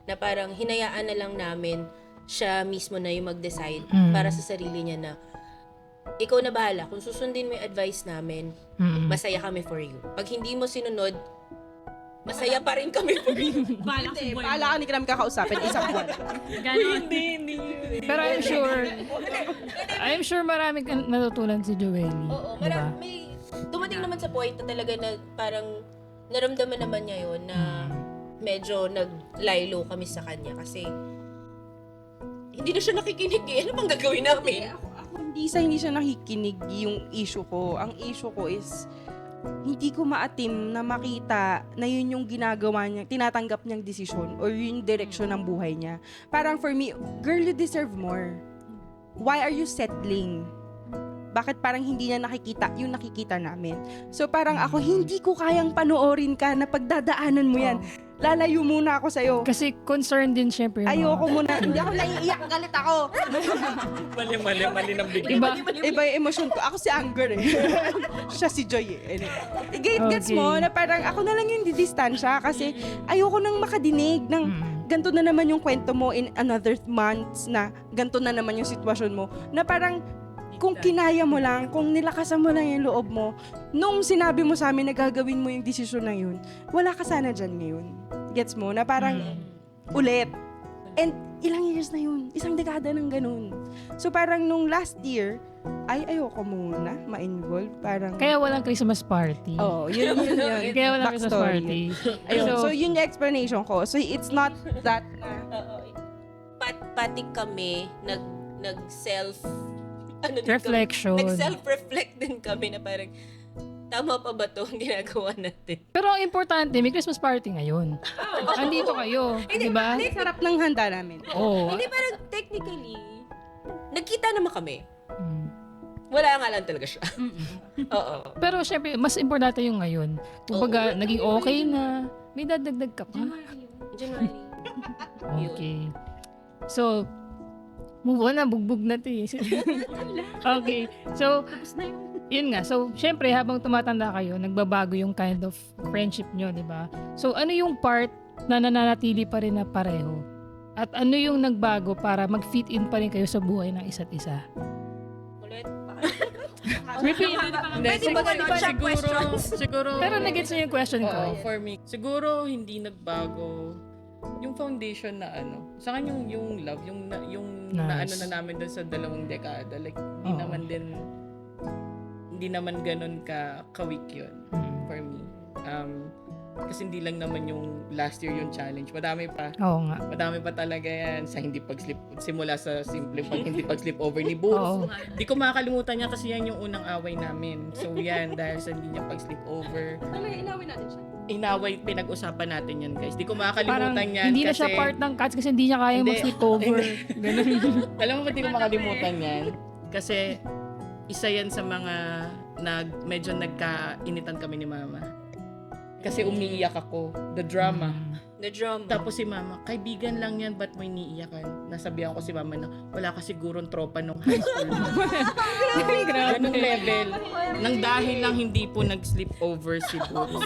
Na parang hinayaan na lang namin siya mismo na yung mag-decide para sa sarili niya na ikaw na bahala. Kung susundin mo yung advice namin, masaya kami for you. Pag hindi mo sinunod, masaya pa rin kami for you. Bahala sa Hindi, buhay paala ka ni Kram kakausapin. Isang buwan. Ganon. Hindi. Pero I'm sure maraming natutunan si Joelle. Oo, diba? may dumating naman sa point na talaga na parang naramdaman naman niya yun na medyo naglaylo kami sa kanya kasi hindi na siya nakikinig eh. Ano bang gagawin namin? Ako hindi siya nakikinig yung issue ko. Ang issue ko is hindi ko maatim na makita na yun yung ginagawa niya, tinatanggap niyang desisyon or yung direksyon ng buhay niya. Parang for me, girl, you deserve more. Why are you settling? Bakit parang hindi niya nakikita yung nakikita namin? So parang ako, hindi ko kayang panoorin ka na pagdadaanan mo yan. Lalayo muna ako sa'yo. Kasi concerned din syempre yung Ayoko mga- muna. Hindi ako naiiyak. Galit ako. Mali ng bigay. Iba yung emosyon ko. Ako si Anger eh. Siya si Joy eh. Anyway. Gets Okay. mo na parang ako na lang yung didistansya kasi ayoko nang makadinig ng ganito na naman yung kwento mo in another months na ganito na naman yung sitwasyon mo na parang kung kinaya mo lang, kung nilakasan mo lang yung loob mo, nung sinabi mo sa amin na gagawin mo yung desisyon na yun, wala ka sana dyan ngayon. Gets mo? Na parang ulit. And ilang years na yun. Isang dekada ng ganun. So parang nung last year, ayoko muna ma-involve. Parang, Kaya walang Christmas party. yun. Kaya walang Christmas Backstory. party. Ayun. So- So, yun yung explanation ko. So, it's not that Pati kami nag-self Reflection. Nag-self-reflect din kami na parang tama pa ba 'to ang ginagawa natin? Pero ang importante, may Christmas party ngayon. Andito kayo, di ba? sarap ng handa namin. Oo. Hindi parang technically nagkita naman kami. Mm. Wala nga lang talaga siya. Oo. Pero syempre, mas importante yung ngayon. Kumbaga, naging okay na. May dadagdag ka pa. January. Okay. So, move on na, bugbog na to eh. Okay. So, Tapos na yung yun nga. So, syempre, habang tumatanda kayo, nagbabago yung kind of friendship nyo, di ba? So, ano yung part na nananatili pa rin na pareho? At ano yung nagbago para mag-fit in pa rin kayo sa buhay ng isa't isa? Ulit. Repeat. Pwede ba ganun siya questions? Siguro. Pero nag-gets nyo yung question ko. Oo, for me, siguro hindi nagbago yung foundation na ano. Sa akin yung love, yung Nice. na ano na namin dun sa 2 dekada. Like, Oo. hindi naman ganun ka-weak yun for me. Kasi hindi lang naman yung last year yung challenge. Madami pa. Oo nga. Madami pa talaga yan sa hindi pag-sleep. Simula sa simple hindi pag-sleep over ni Oo. Booth. Di ko makakalimutan niya kasi yan yung unang away namin. So yan, dahil sa hindi niya pag-sleep over. Inawin natin siya. Inaway, pinag-usapan natin yan guys. Di ko Parang makakalimutan yan hindi na kasi... siya part ng cuts kasi hindi niya kayang Hindi. mag-sleep over. Ganun. Alam mo ba di ko makalimutan yan? Kasi isa yan sa mga medyo nagkainitan kami ni Mama. Kasi umiiyak ako. The drama. The drama. Tapos si mama, kaibigan lang yan, ba't mo iniiyakan? Nasabihan ko si mama na, wala ka sigurong tropa nung high school. Ganong level. Nang dahil lang hindi po nag-sleep over si Boots.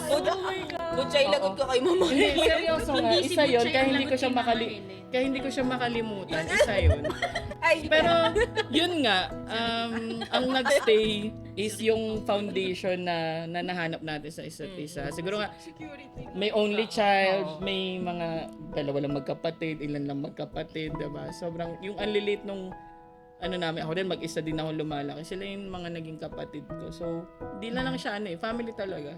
Butchay, lagot ka kay mama. Hindi, seryoso nga. Isa yun, kaya hindi ko siya makalimutan. Isa yun. Ay, Pero, yun nga, ang nagstay is yung foundation na nahanap natin sa isa't isa. Siguro nga, may only child, may mga dalawa lang magkapatid, ilan lang magkapatid, diba? Sobrang, yung unlilate nung, namin, ako din, mag-isa din ako lumalaki. Sila yung mga naging kapatid ko. So, di na lang siya, family talaga.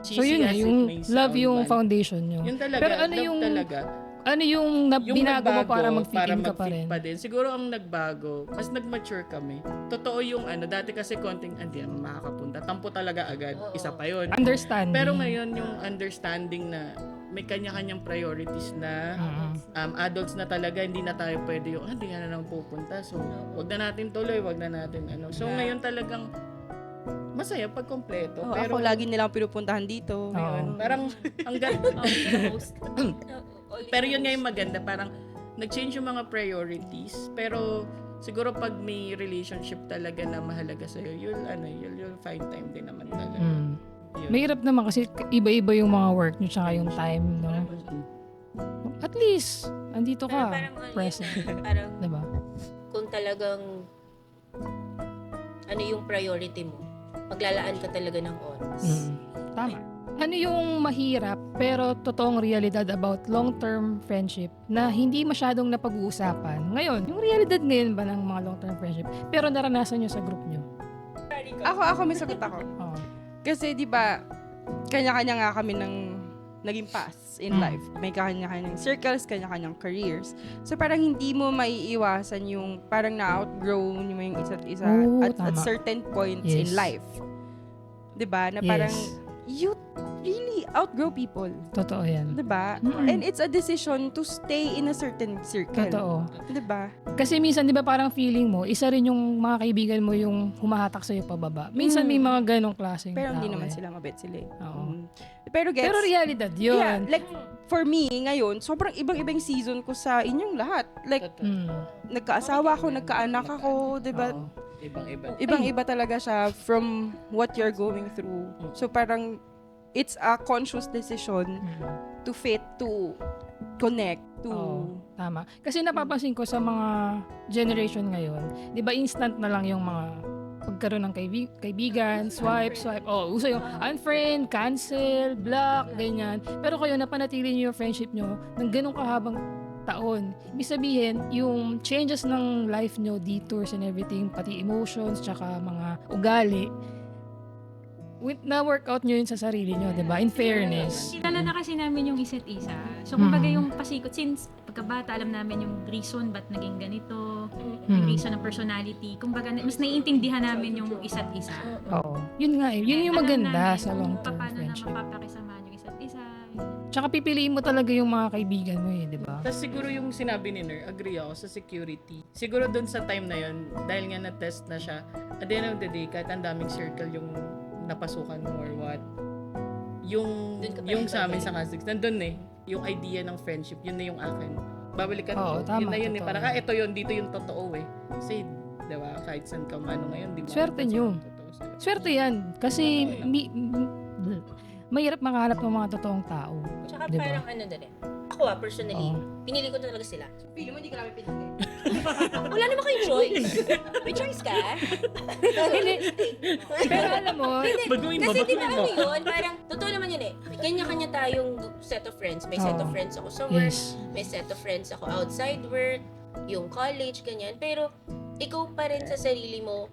So yun Cheesy as nga, it yung may love sound yung man. foundation nyo. Yun talaga, Pero ano love yung talaga. Ano yung binago mo nagbago para mag-fit ka pa mag-fit rin? pa din. Siguro ang nagbago, mas nag-mature kami. Totoo yung dati kasi konting, hindi naman makakapunta. Tampo talaga agad. Isa pa yun. Understanding. Pero ngayon yung understanding na may kanya-kanyang priorities na adults na talaga, hindi na tayo pwede yung, hindi nga na naman pupunta. So, wag na natin tuloy, wag na natin So, ngayon talagang masaya pag kompleto. Oh, pero ako lagi nilang pinupuntahan dito. Oo. parang hanggang Host. pero yun nga yung maganda, parang nag-change yung mga priorities, pero siguro pag may relationship talaga na mahalaga sa'yo, you'll find time din naman talaga. Yun. Mahirap naman kasi iba-iba yung mga work nyo tsaka yung time, no? At least, andito ka, Parang present. Parang Diba? kung talagang ano yung priority mo, maglalaan ka talaga ng oras. Tama. Ano yung mahirap pero totoong realidad about long-term friendship na hindi masyadong napag-uusapan? Ngayon, yung realidad ngayon ba ng mga long-term friendship pero naranasan nyo sa group nyo? Ako may sagot ako. Oo. Kasi 'di ba, kanya-kanya nga kami ng naging paths in life. May kanya-kanyang circles, kanya-kanyang careers. So parang hindi mo maiiwasan yung parang na-outgrow mo yung isa't isa Oo, at tama. certain points Yes. in life. 'Di ba? Na Yes. parang you really outgrow people. Totoo yan. 'Di ba? And it's a decision to stay in a certain circle. Totoo. 'Di ba? Kasi minsan, di ba parang feeling mo, isa rin yung mga kaibigan mo yung humahatak sa'yo pababa. Minsan may mga ganong klaseng Pero hindi tao naman eh. sila mabait sila. Oo. Pero gets, Pero realidad yun. yeah, like for me ngayon, sobrang ibang-ibang season ko sa inyong lahat. Like nagkaasawa ako, nagkaanak ako, 'di ba? Oo. Ibang-iba. Ibang-iba talaga siya from what you're going through. So parang it's a conscious decision to fit, to connect, to Oo, tama. Kasi napapansin ko sa mga generation ngayon, 'di ba instant na lang yung mga pagkaroon ng kaibigan, swipe. Oh, uso yung unfriend, cancel, block, ganyan. Pero kayo napanatili niyo yung friendship niyo ng ganung kahabang taon. Ibig sabihin, yung changes ng life nyo, detours and everything, pati emotions, tsaka mga ugali, na-workout nyo yun sa sarili nyo, di ba? In fairness. Kilala na kasi namin yung isa't isa. So, kumbaga yung pasikot, since pagkabata, alam namin yung reason ba't naging ganito, yung reason ng personality. Kumbaga, mas naiintindihan namin yung isa't isa. Oo. Yun nga eh. Yun yung Alam maganda namin sa kung long-term paano friendship. na mapapakisamahan yung isa't isa. Tsaka pipiliin mo talaga yung mga kaibigan mo eh, di ba? Tapos siguro yung sinabi ni Ner, agree ako sa security. Siguro dun sa time na yun, dahil nga na-test na siya, at the end of the day, kahit ang daming circle yung napasukan mo or what, yung Dun ka pa yung rin sa amin babalik. sa Casix, nandun eh, yung idea ng friendship, yun na yung akin. Babalikan Oo, ko, tama, yun na yun eh. totoo. Parang, ito yun, dito yung totoo eh. Kasi, diba, kahit saan ka mano ngayon, di ba? Swerte nyo. Swerte yan. Kasi mahirap makahanap ng mga totoong tao. Tsaka Diba? parang ano din. Ako personally, pinili ko talaga sila. Pili mo, hindi ka namin pinili. Wala naman kayong choice. May choice ka? Hindi. Pero alam mo, Kasi di ba ano yun, parang, totoo naman yun eh. May kanya-kanya tayong set of friends. May set of Oo. friends ako sa work, yes. may set of friends ako outside work, yung college, ganyan. Pero, ikaw pa rin sa sarili mo,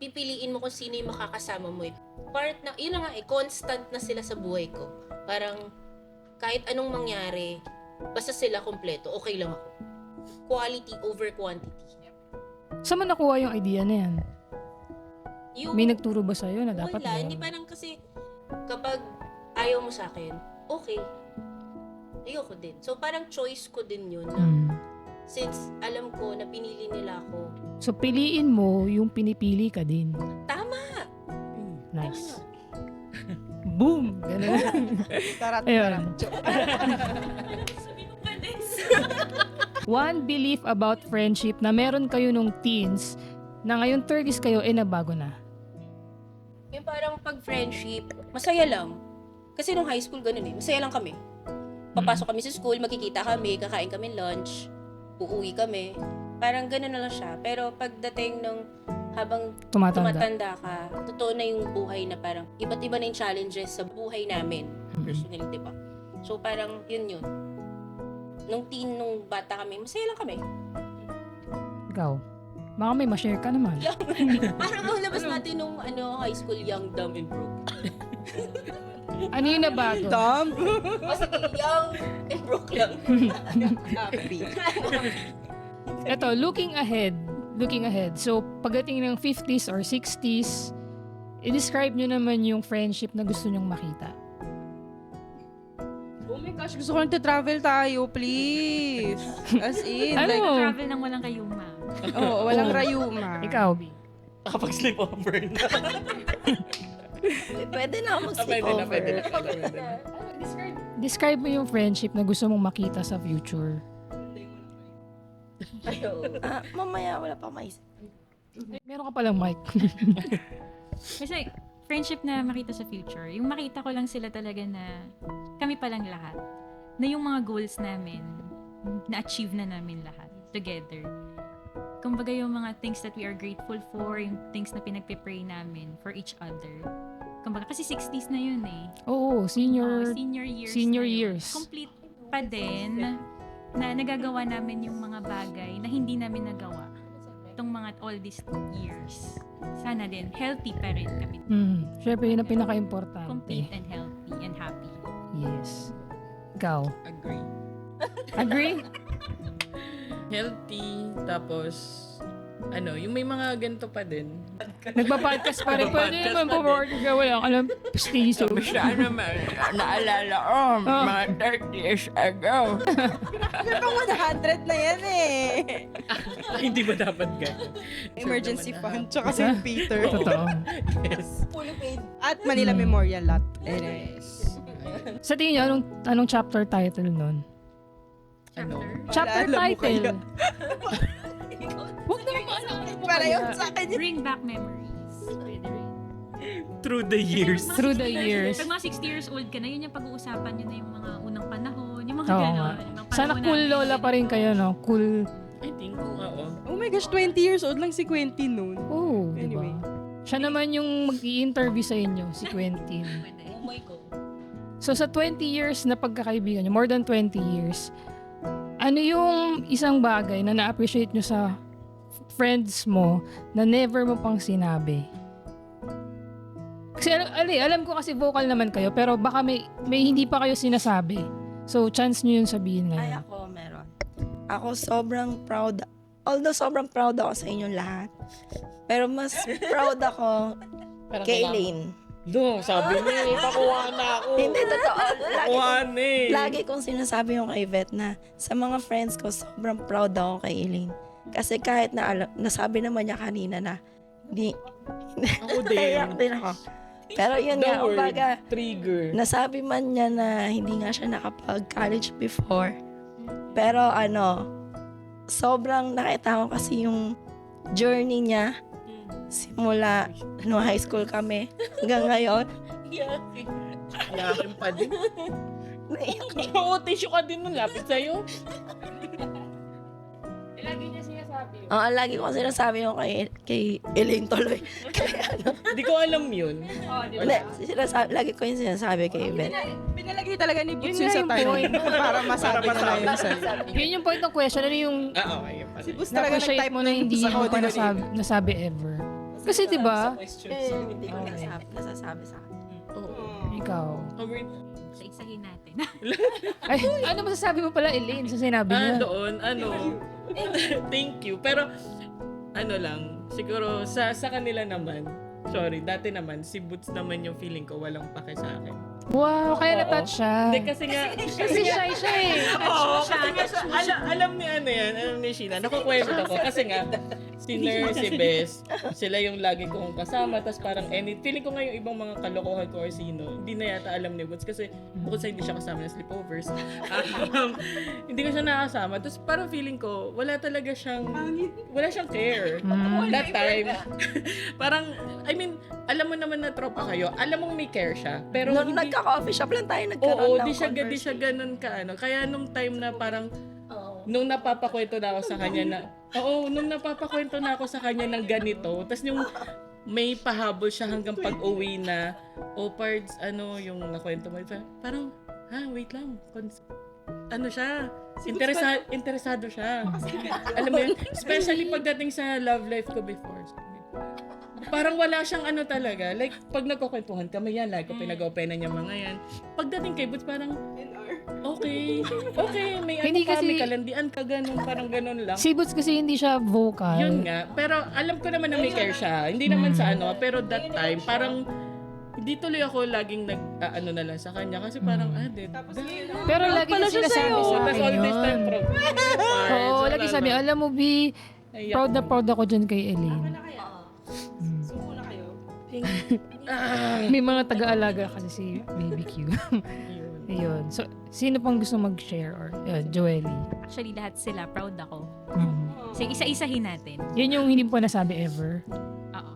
pipiliin mo kung sino yung makakasama mo eh. Part na, yun na nga eh, constant na sila sa buhay ko. Parang, kahit anong mangyari, basta sila kompleto, okay lang ako. Quality over quantity. Saan mo nakuha yung idea na yan? Yung, May nagturo ba sa'yo na dapat wala, ba? hindi parang kasi kapag ayaw mo sa akin, okay. Ayoko din. So parang choice ko din yun na since alam ko na pinili nila ako. So, piliin mo yung pinipili ka din. Tama! Nice. boom! Ganun. Tarat, Ayun. tarat. One belief about friendship na meron kayo nung teens na ngayon 30s kayo, nabago na. Yung parang pag friendship, masaya lang. Kasi nung high school, ganun masaya lang kami. Papasok kami sa school, magkikita kami, kakain kami lunch, uuwi kami. Parang ganun na lang siya. Pero pagdating nung habang tumatanda ka, totoo na yung buhay na parang iba't iba na yung challenges sa buhay namin. Personally, di ba? So parang yun. Nung bata kami, masaya lang kami. Ikaw, baka may ma-share ka naman. Parang labas natin nung high school, young, dumb, and broke. Ano yung nabago? Dumb. O sige, young and broke lang. Happy. Eto, looking ahead. So, pagdating ng 50s or 60s, i-describe nyo naman yung friendship na gusto nyong makita. Oh my gosh, gusto ko travel tayo, please. As in, Ano? like, Travel nang walang kayuma. walang rayuma. Ikaw, B. Kapag sleepover na. Pwede na ako Pwede na. mag-sleepover. Describe mo yung friendship na gusto mong makita sa future. Mamaya, wala pa maisip. Meron ka palang mic. Kasi friendship na makita sa future, yung makita ko lang sila talaga na kami palang lahat. Na yung mga goals namin, na-achieve na namin lahat together. Kumbaga yung mga things that we are grateful for, yung things na pinagpipray namin for each other. Kumbaga, kasi 60s na yun Oo, senior. senior years. senior na yun. years. Complete pa din na nagagawa namin yung mga bagay na hindi namin nagawa itong mga all these years. Sana din, healthy pa rin kami. Siyempre, yun ang pinaka-importante. Complete and healthy and happy. Yes. Ikaw. Agree. Agree? Healthy, tapos, yung may mga ganito pa din. Nagpa-podcast pa rin. Pwede naman po-work ka. Wala ka lang pistiso. Naalala ko, mga 30 years ago. Pang 100 na yan Hindi ba dapat ganyan? Emergency fund, tsaka St. Peter. Totoo. Yes. Fully paid. At Manila Memorial Lot. Anyways. Sa tingin niyo, anong chapter title nun? Chapter Alam mo title. kaya. Huwag naman maalala mo Para kaya. yun sa akin. Bring back memories. Pwede rin. Through the years. Through the years. Pag mga 60 years old ka na, yun yung pag-uusapan nyo na yung mga unang panahon, yung mga Oo gano'n. nga. yung mga Sana panahon cool namin. lola pa rin kayo, no? Cool. I think, oo. Oh my gosh, 20 years old lang si Quentin noon. Oh, Anyway. diba? Siya naman yung mag-i-interview sa inyo, si Quentin. Oh my God. So, sa 20 years na pagkakaibigan nyo, more than 20 years, ano yung isang bagay na na-appreciate nyo sa friends mo na never mo pang sinabi? Kasi alam ko kasi vocal naman kayo, pero baka may hindi pa kayo sinasabi. So, chance nyo yun sabihin Ay, ngayon. ako, meron. Ako sobrang proud. Although sobrang proud ako sa inyong lahat. Pero mas proud ako kay Elaine. Do, sabi niya, pakuha na ako. Hindi, totoo. Lagi kong sinasabi yung kay Vet na sa mga friends ko, sobrang proud ako kay Elaine. Kasi kahit na nasabi naman niya kanina na hindi, Ako din. naiyak din ako. Pero yun nga, The word, kumbaga, trigger. nasabi man niya na hindi nga siya nakapag-college before. Pero sobrang nakita ko kasi yung journey niya simula high school kami hanggang ngayon. Yakin pa din. Naiyak Oo, tissue ka din nun. Lapit sa'yo. Lagi niya sinasabi. Oo, lagi ko sinasabi yung kay Elaine tuloy. Hindi ko alam yun. Hindi, lagi ko yung sinasabi kay Vet. Pinalagay talaga ni Butch Yun yun nga sa yung time. point. Para masabi Para na lang yun masabi. sa'yo. Yun yung point ng question. Ano yung Okay. Si Butch talaga na-appreciate nag-type mo na hindi sa mo pa audio nasabi ever? Kasi diba, Hindi ko nasasabi sa akin. ikaw. Sa isahin natin. Ay, ano masasabi mo pala, Elaine, sa sinabi niya? Doon, thank you. Pero, siguro, sa kanila naman, sorry, dati naman, si Boots naman yung feeling ko, walang pake sa akin. Wow, kaya na-touch siya. Hindi, kasi nga, Kasi shy siya eh. Oo, kasi nga, alam ni Sheila, nakukwento ko. Kasi nga, si Nurse, si Bess, sila yung lagi kong kasama. Tapos parang feeling ko nga yung ibang mga kalokohan ko or sino, hindi na yata alam ni Woods kasi bukod sa hindi siya kasama ng sleepovers, hindi ko siya nakasama. Tapos parang feeling ko, wala siyang care. That time. Parang, I mean, alam mo naman na tropa kayo, alam mong may care siya. Pero Nung hindi, nagka-coffee shop lang tayo nagkaroon oo, ng di siya ganun ka, ano. Kaya nung time na parang, nung napapakwento na ako sa kanya ng ganito, tas yung may pahabol siya hanggang pag-uwi na, parts, yung nakwento mo, parang, wait lang, ano siya, interesado siya. Alam mo yun, especially pagdating sa love life ko before. Parang wala siyang ano talaga. Like, pag nagkukwentuhan kami yan, like, pinag-openan niya mga yan. Pagdating kay Boots, parang, okay, may ano Hindi ka, kasi- may kalandian ka, ganun, parang ganun lang. Si Boots kasi hindi siya vocal. Yun nga. Pero alam ko naman na may care siya. Hindi naman sa ano, pero that time, parang, hindi tuloy ako laging nag-ano na lang sa kanya. Kasi parang, Pero lagi niya sinasabi sa tapos akin all this time, yun. Oo, lagi sabi, alam mo, B, proud na proud ako dyan kay Elaine. Suko na kayo. May mga taga-alaga kasi si Baby Q. Ayun. So, sino pang gusto mag-share? Or, Joely. Actually, lahat sila, proud ako. Mm. So, isa-isahin natin. Yun yung hindi po nasabi ever. Oo.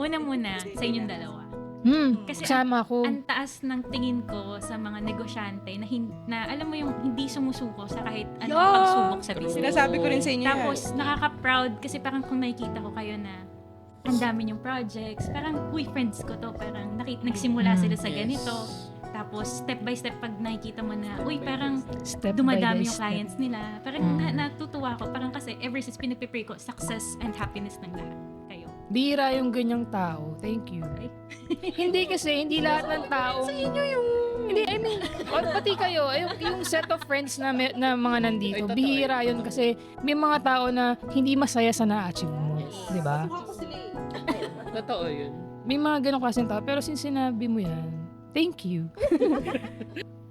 Una muna, sa inyong dalawa. Kasi Kasama ko. Ang taas ng tingin ko sa mga negosyante na alam mo yung hindi sumusuko sa kahit anong pagsubok sa business. Sinasabi ko rin sa inyo Tapos, nakaka-proud kasi parang kung nakikita ko kayo na ang dami yung projects, parang, friends ko to, parang nagsimula sila sa ganito. Tapos, step by step, pag nakikita mo na, parang Step dumadami by yung step. clients nila. Parang natutuwa ko. Parang kasi ever since pinagpipray ko, success and happiness ng lahat. Kayo. Bira yung ganyang tao. Thank you. Hindi kasi, hindi lahat ng tao. Sa inyo yung... Hindi, I mean, pati kayo, yung set of friends na mga nandito, Ay, totoo bihira yun kasi may mga tao na hindi masaya sa na-achieve mo. Di ba? Totoo yun. May mga ganong klaseng tao, pero since sinabi mo yan, thank you.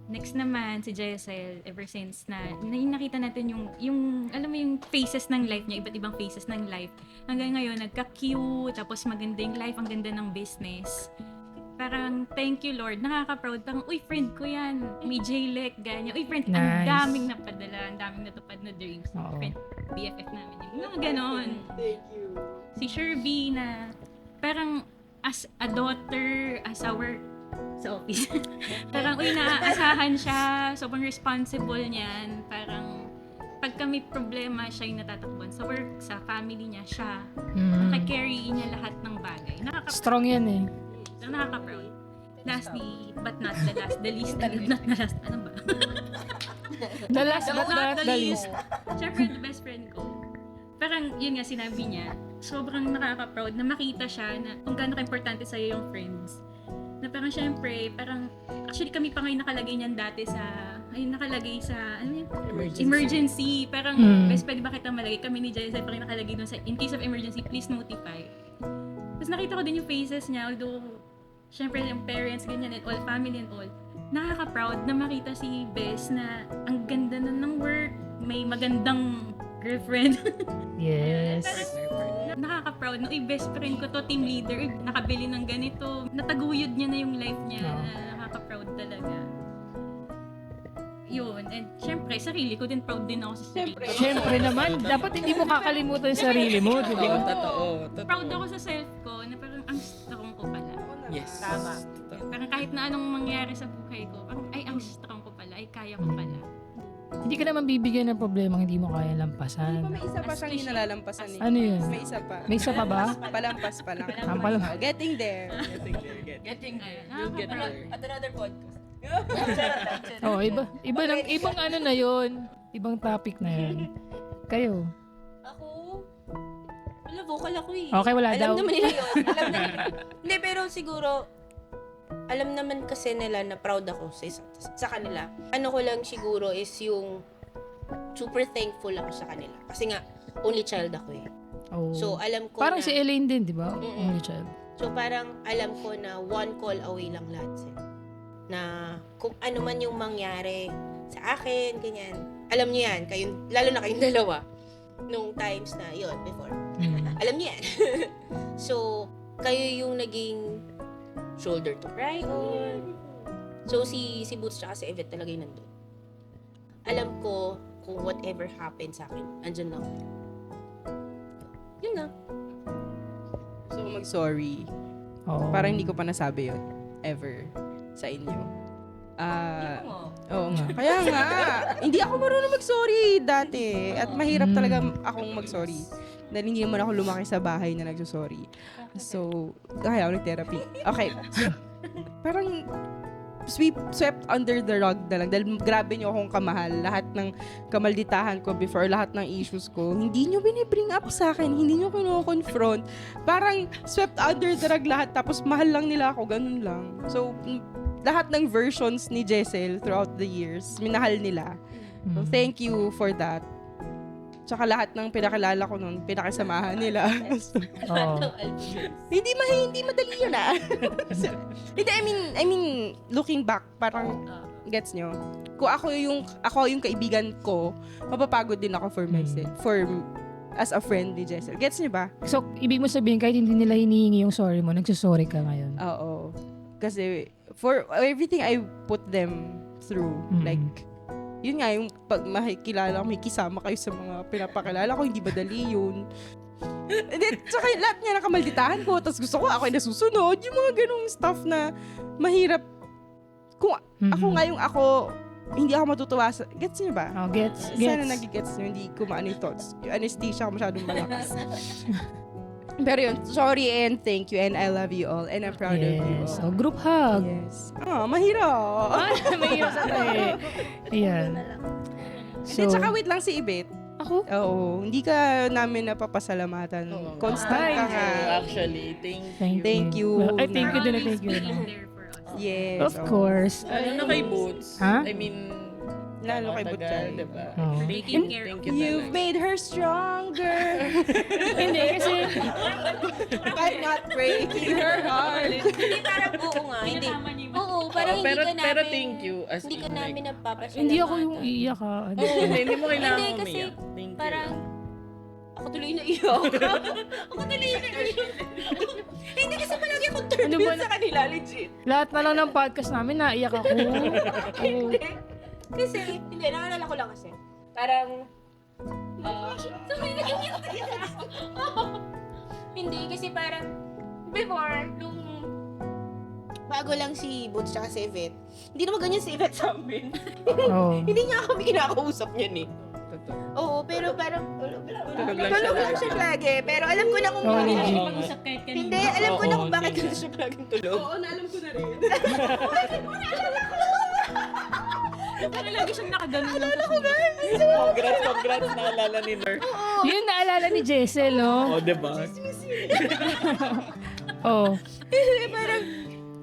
Next naman, si Jessel, ever since na nakita natin yung alam mo yung phases ng life niya, iba't ibang phases ng life. Hanggang ngayon, nagka-cute, tapos maganda yung life, ang ganda ng business. Parang, thank you Lord, nakaka-proud. Parang, friend ko yan. May J-Lec, ganyan. Friend, ang Nice. daming napadala, ang daming natupad na dreams. Oo. Friend, BFF namin yung mga ganon. Thank you. Si Sherby na parang as a daughter, as a work sa office. Parang, naaasahan siya, sobrang responsible niyan. Parang, pag kami problema, siya yung natatakbuhan. Sa work, sa family niya, siya. Nakakarry niya lahat ng bagay. Strong yan eh. Nakaka-proud. Lastly, but not the last, the least, and not the last, ano ba? The last but not the least. Siyempre, the best friend ko. Parang, yun nga, sinabi niya, sobrang nakaka-proud na makita siya na kung gaano ka-importante sa'yo yung friends. Na parang syempre, actually kami pa ngayon nakalagay niyan dati nakalagay sa, ano yun? Emergency. Parang, best pwede ba kita malagay? Kami ni Jessica pa rin nakalagay dun sa, in case of emergency, please notify. Tapos nakita ko din yung faces niya, although, syempre yung parents, ganyan, and all, family and all. Nakaka-proud na makita si Bess na ang ganda na ng work, may magandang girlfriend. Yes. Nakaka-proud na, best friend ko to, team leader, nakabili ng ganito, nataguyod niya na yung life niya, nakaka-proud talaga. Yun, and syempre, sarili ko din, proud din ako sa sarili ko. Siyempre naman, dapat hindi mo kakalimutan yung sarili mo, di ba? Totoo. Proud ako sa self ko, na parang ang strong ko pala. Yes. Tama. Parang kahit na anong mangyari sa buhay ko, parang ang strong ko pala, kaya ko pala. Hindi ka naman bibigyan ng problema hindi mo kaya lampasan. May isa pa siyang hinalalampasan eh. Ano yun? May isa pa. May isa pa ba? Palampas pa lang. Getting there. Getting there. You'll get there. At another podcast. Oh, ibang ano na yun. Ibang topic na yun. Kayo. Ako, wala, vocal ako eh. Okay, wala daw. Alam naman nila yun. Alam na nila. Hindi, pero siguro, alam naman kasi nila na proud ako sa kanila. Ano ko lang siguro is yung super thankful ako sa kanila. Kasi nga, only child ako eh. Oh. So, alam ko Parang na, si Elaine din, di ba? Mm-mm. Only child. so parang alam ko na one call away lang lahat sila. Na kung ano man yung mangyari sa akin, ganyan. Alam niyo yan, lalo na kayong dalawa. nung times na yon before. Mm. Alam niya yan. So, kayo yung naging shoulder to cry on. So, si Boots tsaka si Yvette talaga yung nandun. Alam ko kung whatever happened sa akin, andyan lang. Yun na. So, mag-sorry. Oo. Parang hindi ko pa nasabi yun. Ever. Sa inyo. Oo nga. Kaya nga. Hindi ako marunong mag-sorry dati. At mahirap talaga akong mag-sorry. Dahil hindi naman ako lumaki sa bahay na nagsusorry. So, kaya ako nag-therapy. Okay. So, parang swept under the rug na lang. Dahil grabe niyo akong kamahal. Lahat ng kamalditahan ko before, lahat ng issues ko, hindi niyo binibring up sa akin. Hindi niyo kino-confront. Parang swept under the rug lahat. Tapos mahal lang nila ako. Ganun lang. So, lahat ng versions ni Jessel throughout the years, minahal nila. So, thank you for that. Tsaka lahat ng pinakilala ko noon, pinakisamahan nila. Oo. hindi madali yun So, hindi, I mean, looking back, parang, gets nyo? Kung ako yung kaibigan ko, mapapagod din ako for myself, as a friend ni Jessel. Gets nyo ba? So, ibig mo sabihin, kahit hindi nila hinihingi yung sorry mo, nagsusorry ka ngayon. Oo. Kasi, for everything I put them through, like, yun nga, yung pag makikilala ko, may kisama kayo sa mga pinapakilala ko, hindi madali yun. And then, tsaka lahat nga nakamalditahan ko, tapos gusto ko ako ay nasusunod, yung mga ganong stuff na mahirap. Kung ako nga yung ako, hindi ako matutuwa sa, gets niyo ba? Oh, gets. Sana nagigets niyo, hindi ko maano yung thoughts. Yung anesthesia ko masyadong malakas. Pero yun, sorry and thank you and I love you all and I'm proud of you Yes. all. So, group hug. Yes. Mahirap. Mahirap sa tayo. Ayan. So, tsaka wait lang si Ibet. Ako? Oo, hindi ka namin napapasalamatan. Constant ka nga. Actually, Thank you. Ay, thank you din. Thank you. There for us. Yes. Of course. Ano na kay Boots? Ha? I mean, Lalo kay matagal, Butchal. diba? Oo. Taking care Thank of you You've talaga. made her stronger. Hindi, kasi I'm not breaking her heart. Hindi, parang oo nga. Hindi. Oo, parang hindi pero, ka namin... pero thank you. As Hindi in, ka namin nagpapasalamatan. hindi ako yung iiyak ha. Ano? hindi mo kailangan Hindi, kasi umiyak. Thank you. Parang... Ako tuloy na iyak. Ako tuloy na iyak. Hindi kasi palagi akong third Ano wheel ba- sa kanila, legit. Lahat na lang ng podcast namin, naiyak ako. Oo. Kasi, hindi, naalala ko lang kasi. Parang, hindi, kasi parang, before, nung bago lang si Boots tsaka si Yvette, hindi naman ganyan si Yvette sa amin. Oo. Hindi niya kami kinakausap niyan eh. Totoo. Oo, pero parang, Tulog lang siya tulog lang lagi. siya lagi. Pero alam ko na kung Oo. bakit. Pag-usap kahit kanina. Hindi, alam ko na kung Oo, bakit hindi. ganito siya laging tulog. Oo, naalam ko na rin. Parang lagi siyang nakaganon lang. Congrats, naalala ni Ner. Yun naalala ni Jessel, no? O, diba? Oo. Parang,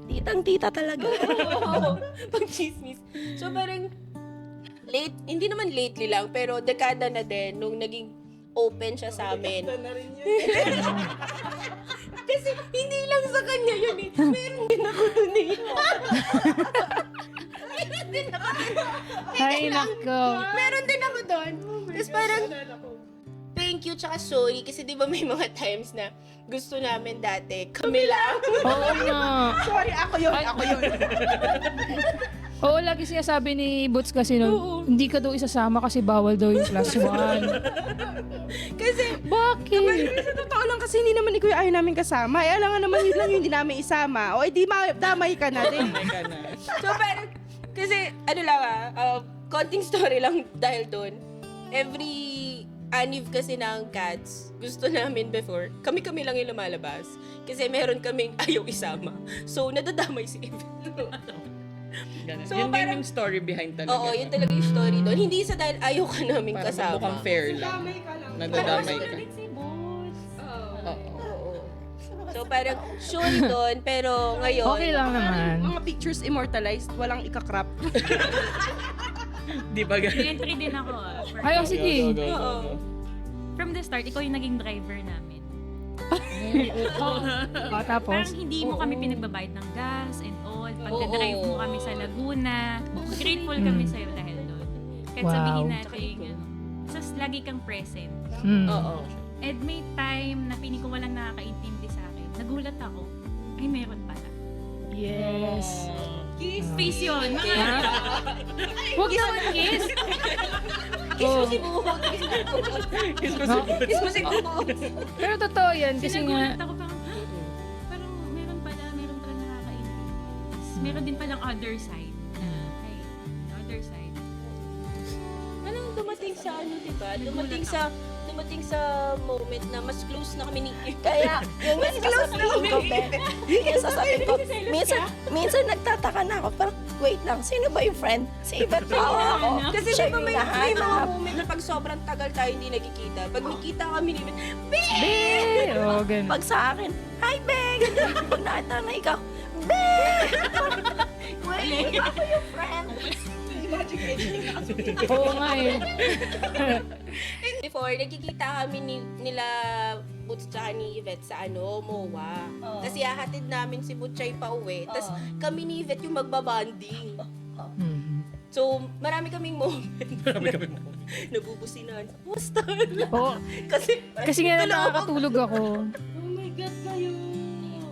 Titang-tita talaga. oo, pag chismis. So parang, hindi naman lately lang, pero dekada na din nung naging open siya sa amin. Kasi hindi lang sa kanya yun eh. Meron din ako dun eh. Meron din ako dun. Ay, nako. Meron din ako dun. Tapos parang, thank you tsaka sorry kasi di ba may mga times na gusto namin dati, kami lang. Oo nga. Sorry, ako yun. Oo, lagi sinasabi ni Boots kasi nun, hindi ka daw isasama kasi bawal daw yung plus one. Kasi, Bakit? sa totoo lang kasi hindi naman ikaw yung ayaw namin kasama. Eh, alam nga naman yun lang yung hindi namin isama. O, edi damay ka na din. Teka na. So parang, kasi ano lang konting story lang dahil doon. Every anniv kasi ng Cats, gusto namin before, kami-kami lang yung lumalabas. Kasi meron kaming ayaw isama. So, nadadamay si Evan. Ganun. So, yun din parang- yung story behind talaga. Oo, yun talaga yung story doon. Hindi sa dahil ayaw ka namin Para kasama. mukhang fair lang. Nadadamay ka. Si Boots. Oo. So, parang sure doon, pero ngayon, Okay lang naman. Mga pictures immortalized, walang ikakrap. Di ba ganun? Entry din ako ah. Ay, oh, sige. Oo. From the start, ikaw yung naging driver namin. Oh, tapos? Parang hindi mo kami pinagbabayad ng gas and all. Pagka-drive mo kami sa Laguna. Grateful kami sa'yo dahil doon. Kahit Wow. sabihin natin, ano, Tapos lagi kang present. Mm. Oo. And may time na piling ko walang nakakaintindi sa akin. Nagulat ako. Ay, meron pala. Yes. Kiss. Face yun. Huwag naman kiss. Kiss mo Oh. si Buhok. Kiss mo si Buhok. Pero totoo yan kasi nga, Nagulat ako parang, parang meron pala nakakaintindi. Tapos meron din palang other side. Ay, other side. Anong dumating sa diba? Dumating sa moment na mas close na kami ni Kaya, yun yung sasabihin ko, Be. Yun yung sasabihin ko. Minsan nagtataka na ako, parang, wait lang, sino ba yung friend? Si Yvette ba ako? Kasi Siya diba yung may mga hinahanap. moment na pag sobrang tagal tayo hindi nagkikita. Pag nakita kami ni be! Oh, ganun. Pag sa akin, hi, Beg! Pag nakita na ikaw, Be! Wait, ako yung friend. Oo nga eh. Before, nagkikita kami nila Butch tsaka ni Yvette sa MOA. Tapos ihahatid namin si Butchay pa uwi. Tapos kami ni Yvette yung magbabanding. Mhm. So, marami kaming moment. Nabubusinan. Basta. Oo. Kasi nga nakakatulog ako. Oh my God, kayo.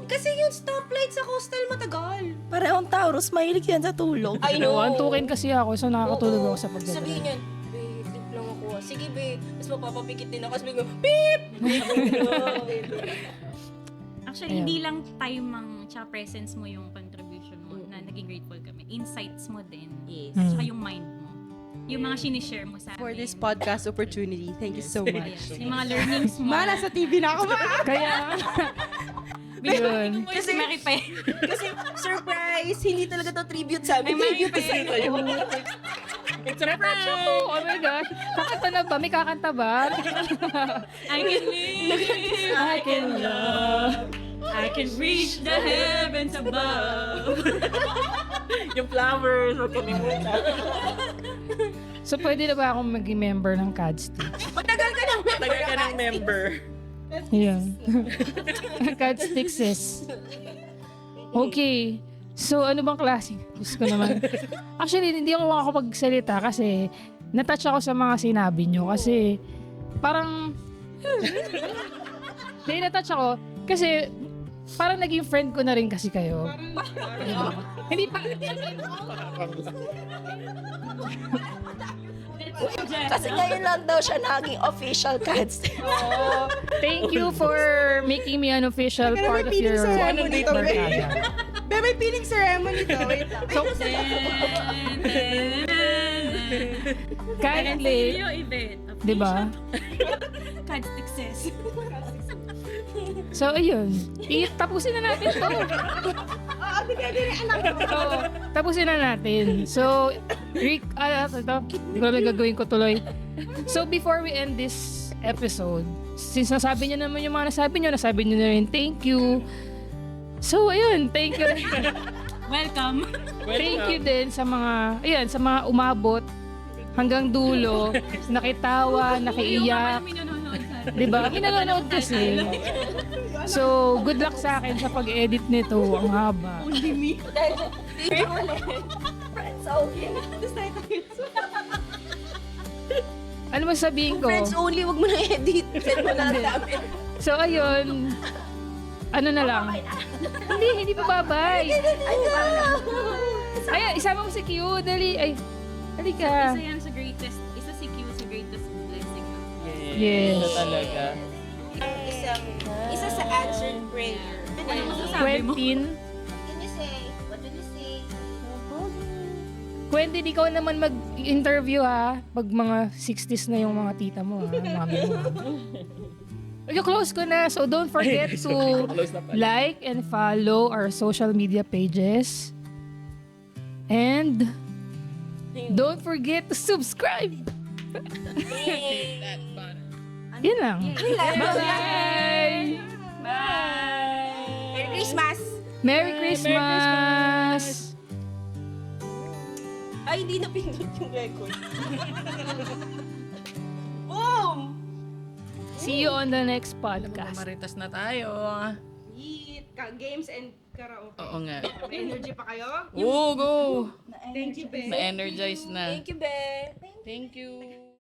Kasi yung stoplight sa coastal matagal. Parehong Taurus, mahilig yan sa tulog. I know. Antukin kasi ako, so nakakatulog ako sa Sabihin pagdadala. niyan, babe, tip lang ako. Sige, babe. Tapos mapapapikit din ako. Tapos biglang, beep! Actually, Ayan. hindi lang time ang tsaka presence mo yung contribution mo na naging grateful kami. Insights mo din. Yes. Mm. Tsaka yung mind mo. Yung mga sinishare mo sa amin. For this podcast opportunity. Thank you so much. Yes. Yung mga learnings mo. Ma, nasa TV na ako ba? Kaya, yun. Kasi Maripe. Kasi, surprise! Hindi talaga to tribute sa amin. Ay, Tribute to sa Maripe. It's a prank! Oh my gosh. Kakanta na ba? May kakanta ba? I can live. I can love. I can reach the heavens above. Yung flowers, huwag kalimutan. So, pwede na ba akong maging member ng CAD Sticks? Matagal ka na. Tagal ka ng member. Yan. CAD Sticks is. Okay. So, ano bang klaseng? Gusto ko naman. Actually, hindi ako makakapagsalita kasi natouch ako sa mga sinabi nyo kasi parang hindi, natouch ako kasi parang naging friend ko na rin kasi kayo. Hindi pa. Kasi ngayon lang daw siya naging official cats. Oh, thank you for making me an official Teka, part may of feeling your sa Remo dito, be. barkada. Be, may feeling sa Remo nito. Wait lang. Kahit late, di ba? Card success. So, ayun. Tapusin na natin to. Oo, tapusin na natin. So, Rick, hindi ko naman gagawin ko tuloy. So, before we end this episode, since nasabi niyo naman yung mga nasabi niyo na rin, thank you. So, ayun, thank you. Welcome. Thank you din sa mga, ayan, sa mga umabot hanggang dulo, nakitawa, nakiiyak. Diba? May nanonood kasi. So, good luck sa akin sa pag-edit nito. Ang haba. Thank you ulit. Friends only. Ano masabihin ko? Friends only, wag mo na edit. Send mo na lang namin. So, ayun. Ano na lang? Hindi pa babay. Ay, isama mo si Q. Dali. Ay, halika. Isa yan sa greatest, isa si Q sa greatest blessing. Yes. Ito talaga. Isa sa answered prayer. Ano masasabi mo? Quentin. What did you say? What did you say? Quentin, ikaw naman mag-interview ha. Pag mga 60s na yung mga tita mo ha. Mami mo. Close ko na. So don't forget to like and follow our social media pages. And don't forget to subscribe. Yun lang. Bye! Merry Christmas! Merry Christmas! Ay, hindi napindot yung record. Boom! See you on the next podcast. Maritas na tayo. Yeet! Games and karaoke. Oo nga. May energy pa kayo? Oo, go! Thank you, be. Na-energize na. Thank you, Be. Thank you.